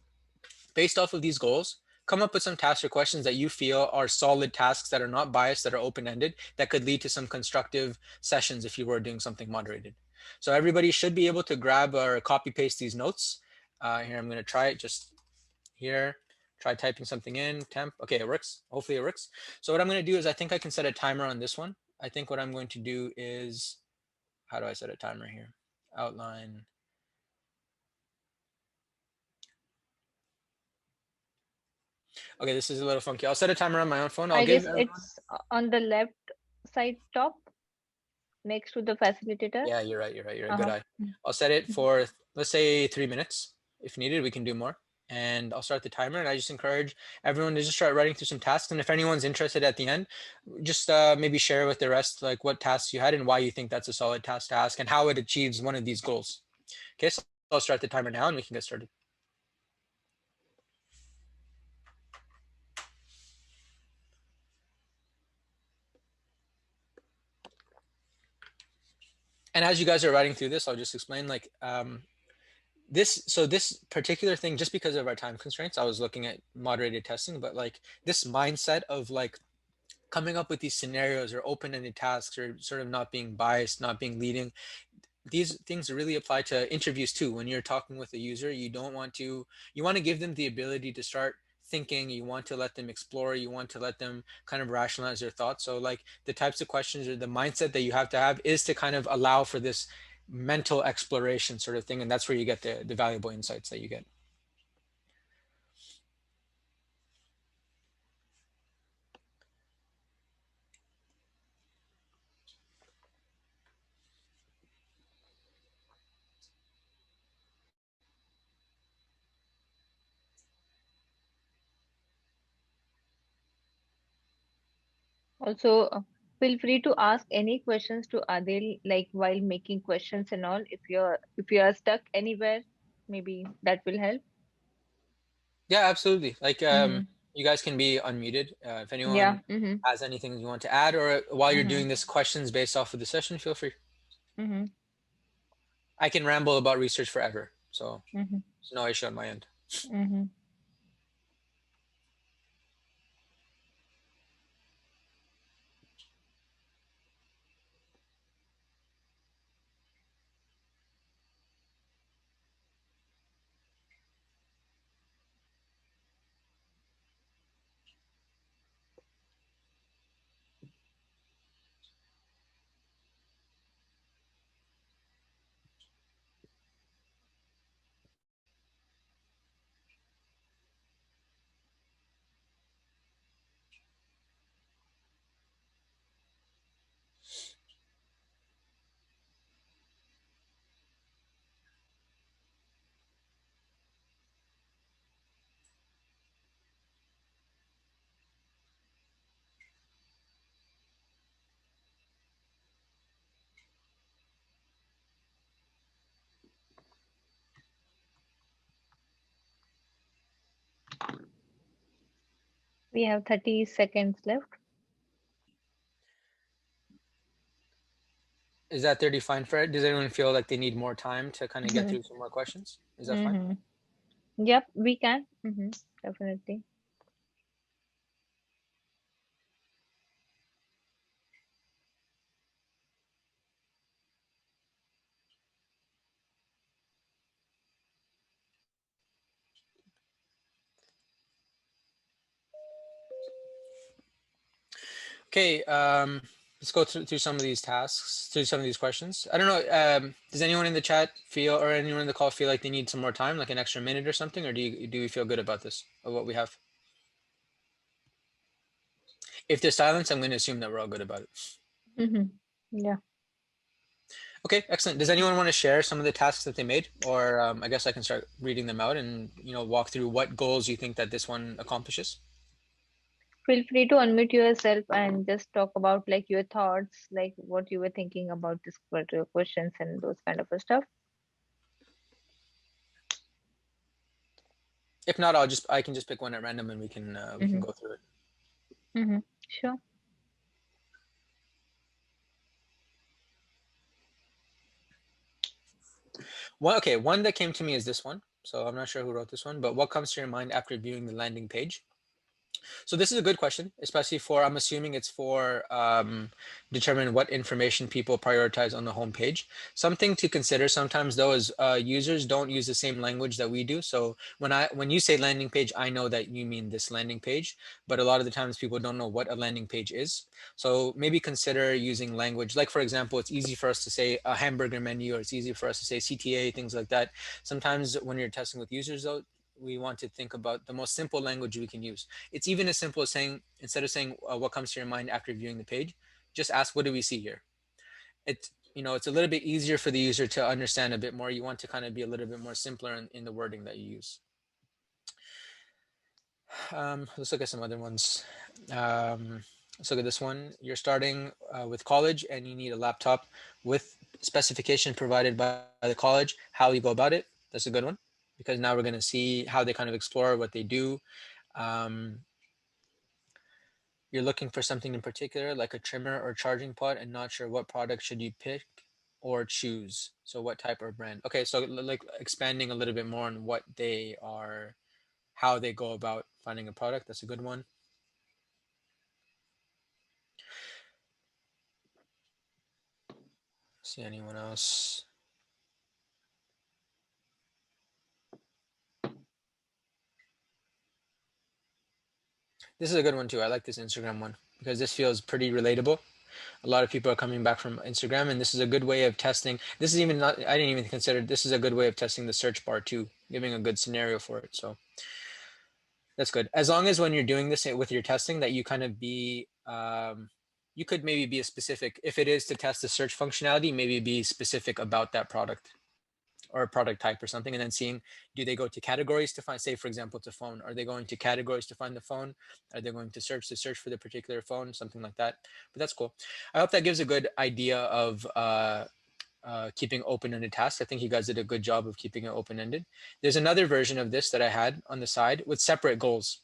based off of these goals, come up with some tasks or questions that you feel are solid tasks that are not biased, that are open-ended, that could lead to some constructive sessions if you were doing something moderated. So everybody should be able to grab or copy paste these notes. Here, I'm going to try it just here. Try typing something in, temp. Okay, it works. Hopefully it works. So what I'm going to do is I think I can set a timer on this one. I think what I'm going to do is, how do I set a timer here? Outline. Okay, this is a little funky. I'll set a timer on my own phone. I'll I give guess everyone. it's on the left side top next to the facilitator. Yeah, you're right. You're right. You're a good Uh-huh. eye. I'll set it Mhm. for, let's say, 3 minutes. If needed, we can do more. And I'll start the timer. And I just encourage everyone to just start writing through some tasks. And if anyone's interested at the end, just maybe share with the rest like what tasks you had and why you think that's a solid task to ask and how it achieves one of these goals. Okay, so I'll start the timer now and we can get started. And as you guys are writing through this, I'll just explain like this particular thing, just because of our time constraints, I was looking at moderated testing, but like this mindset of like coming up with these scenarios or open-ended tasks or sort of not being biased, not being leading, these things really apply to interviews too. When you're talking with a user, you want to give them the ability to start thinking, you want to let them explore, you want to let them kind of rationalize their thoughts. So like the types of questions or the mindset that you have to have is to kind of allow for this mental exploration sort of thing. And that's where you get the valuable insights that you get. Also, feel free to ask any questions to Adil, like while making questions and all. If you are stuck anywhere, maybe that will help. Yeah, absolutely. Like Mm-hmm. you guys can be unmuted. If Yeah. anyone Mm-hmm. has anything you want to add, or while you're Mm-hmm. doing this questions based off of the session, feel free. Mm-hmm. I can ramble about research forever, so Mm-hmm. there's no issue on my end. Mm-hmm. We have 30 seconds left. Is that 30 fine, Fred? Does anyone feel like they need more time to kind of get Mm-hmm. through some more questions? Is that fine? Mm-hmm. Yep, we can. Mm-hmm. Definitely. Okay, let's go through some of these tasks, through some of these questions. I don't know, does anyone in the chat feel, or anyone in the call feel like they need some more time, like an extra minute or something, or do we feel good about this, of what we have? If there's silence, I'm going to assume that we're all good about it. Mm-hmm. Yeah. Okay, excellent. Does anyone want to share some of the tasks that they made? Or I guess I can start reading them out and, walk through what goals you think that this one accomplishes. Feel free to unmute yourself and just talk about like your thoughts, like what you were thinking about this particular questions and those kind of stuff. If not, I can just pick one at random and we can Mm-hmm. go through it. Mm-hmm. Sure. One that came to me is this one. So I'm not sure who wrote this one, but what comes to your mind after viewing the landing page? So this is a good question, especially for, I'm assuming it's for determine what information people prioritize on the homepage. Something to consider sometimes though is users don't use the same language that we do. So when you say landing page, I know that you mean this landing page, but a lot of the times people don't know what a landing page is. So maybe consider using language. Like for example, it's easy for us to say a hamburger menu, or it's easy for us to say CTA, things like that. Sometimes when you're testing with users though, we want to think about the most simple language we can use. It's even as simple as saying, instead of saying what comes to your mind after viewing the page, just ask, what do we see here? It's a little bit easier for the user to understand a bit more. You want to kind of be a little bit more simpler in the wording that you use. Let's look at some other ones. Let's look at this one. You're starting with college and you need a laptop with specification provided by the college. How you go about it, that's a good one, because now we're going to see how they kind of explore what they do. Um, you're looking for something in particular, like a trimmer or charging pot, and not sure what product should you pick or choose. So what type or brand? Okay, so like expanding a little bit more on what they are, how they go about finding a product. That's a good one. See anyone else? This is a good one too. I like this Instagram one because this feels pretty relatable. A lot of people are coming back from Instagram, and this is a good way of testing. This is even not, I didn't even consider, this is a good way of testing the search bar too, giving a good scenario for it. So that's good. As long as when you're doing this with your testing that you kind of be, you could maybe be a specific, if it is to test the search functionality, maybe be specific about that product or a product type or something, and then seeing, do they go to categories to find, say for example, it's a phone. Are they going to categories to find the phone? Are they going to search for the particular phone? Something like that. But that's cool. I hope that gives a good idea of keeping open-ended tasks. I think you guys did a good job of keeping it open-ended. There's another version of this that I had on the side with separate goals.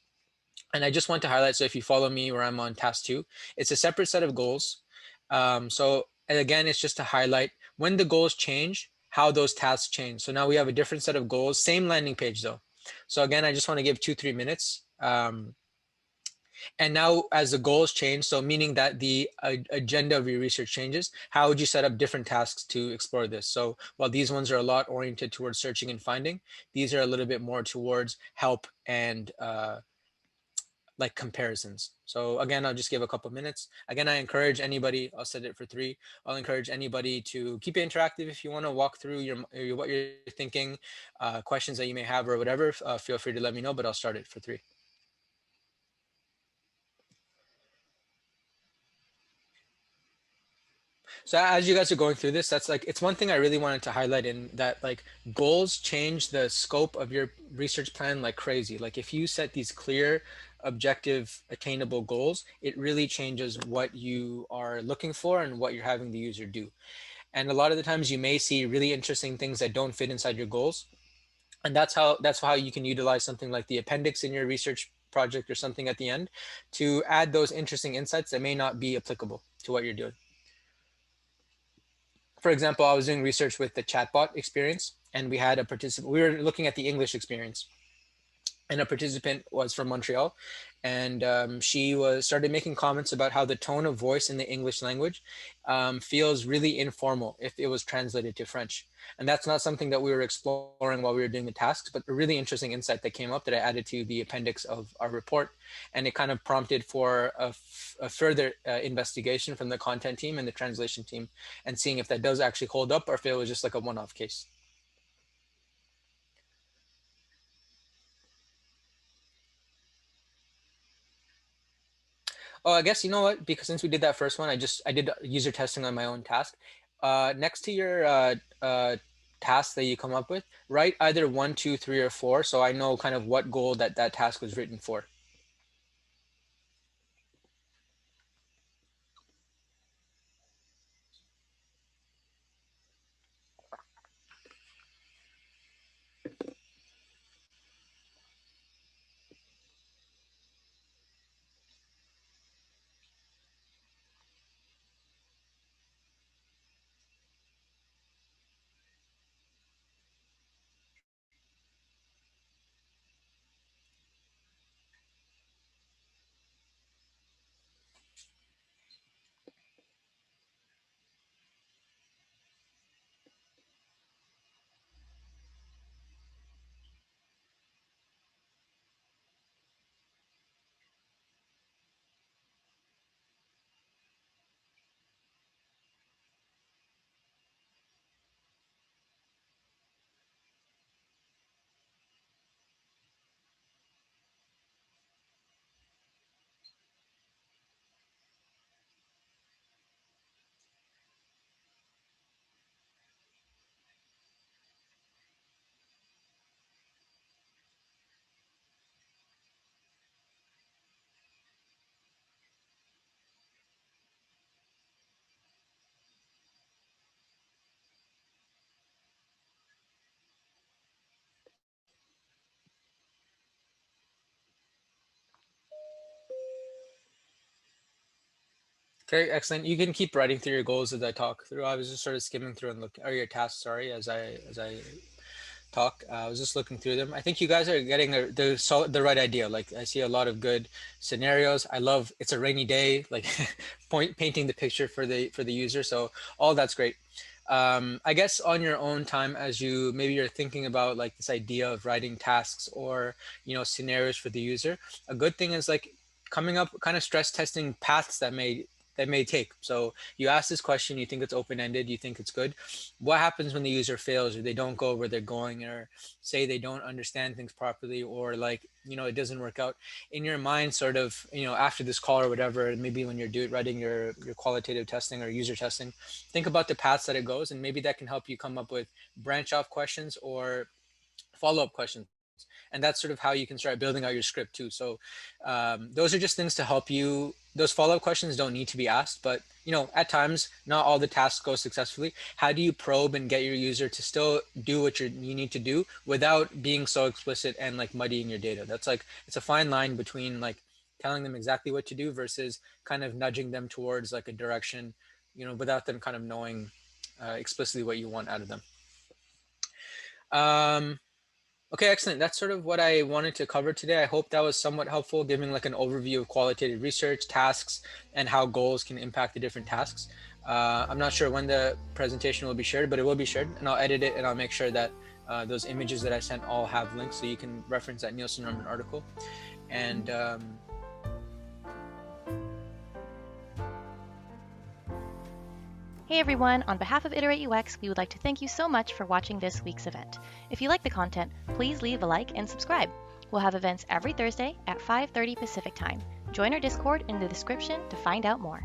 And I just want to highlight, so if you follow me where I'm on task 2, it's a separate set of goals. And again, it's just to highlight when the goals change, how those tasks change. So now we have a different set of goals, same landing page though. So again, I just want to give 2-3 minutes. And now as the goals change, so meaning that the agenda of your research changes, how would you set up different tasks to explore this? So while these ones are a lot oriented towards searching and finding, these are a little bit more towards help and like comparisons. So again, I'll just give a couple minutes. Again, I encourage anybody, I'll set it for 3. I'll encourage anybody to keep it interactive. If you want to walk through what you're thinking, questions that you may have or whatever, feel free to let me know, but I'll start it for 3. So as you guys are going through this, that's like, it's one thing I really wanted to highlight, in that like goals change the scope of your research plan like crazy. Like if you set these clear, objective, attainable goals, it really changes what you are looking for and what you're having the user do. And a lot of the times you may see really interesting things that don't fit inside your goals. And that's how you can utilize something like the appendix in your research project or something at the end to add those interesting insights that may not be applicable to what you're doing. For example, I was doing research with the chatbot experience, and we had a participant, we were looking at the English experience, and a participant was from Montreal, and she started making comments about how the tone of voice in the English language feels really informal if it was translated to French. And that's not something that we were exploring while we were doing the tasks, but a really interesting insight that came up that I added to the appendix of our report. And it kind of prompted for a further investigation from the content team and the translation team, and seeing if that does actually hold up or if it was just like a one-off case. Oh, I guess you know what? Because since we did that first one, I did user testing on my own task. Next to your task that you come up with, write either 1, 2, 3, or 4, so I know kind of what goal that task was written for. Okay, excellent. You can keep writing through your goals as I talk through. I was just sort of skimming through and looking, or your tasks, sorry, as I talk. I was just looking through them. I think you guys are getting the right idea. Like I see a lot of good scenarios. I love it's a rainy day, like painting the picture for the user. So all that's great. I guess on your own time, as you maybe you're thinking about like this idea of writing tasks or scenarios for the user, a good thing is like coming up kind of stress testing paths that may take. So you ask this question, you think it's open-ended, you think it's good. What happens when the user fails or they don't go where they're going, or say they don't understand things properly, or like it doesn't work out in your mind, sort of after this call or whatever, maybe when you're writing your qualitative testing or user testing, think about the paths that it goes, and maybe that can help you come up with branch off questions or follow-up questions. And that's sort of how you can start building out your script too. So those are just things to help you. Those follow-up questions don't need to be asked, but at times not all the tasks go successfully. How do you probe and get your user to still do what you need to do without being so explicit and like muddying your data? That's like, it's a fine line between like telling them exactly what to do versus kind of nudging them towards like a direction, without them kind of knowing explicitly what you want out of them. Okay, excellent. That's sort of what I wanted to cover today. I hope that was somewhat helpful, giving like an overview of qualitative research, tasks, and how goals can impact the different tasks. I'm not sure when the presentation will be shared, but it will be shared, and I'll edit it and I'll make sure that those images that I sent all have links, so you can reference that Nielsen Norman article. And Hey everyone, on behalf of IterateUX, we would like to thank you so much for watching this week's event. If you like the content, please leave a like and subscribe. We'll have events every Thursday at 5:30 Pacific Time. Join our Discord in the description to find out more.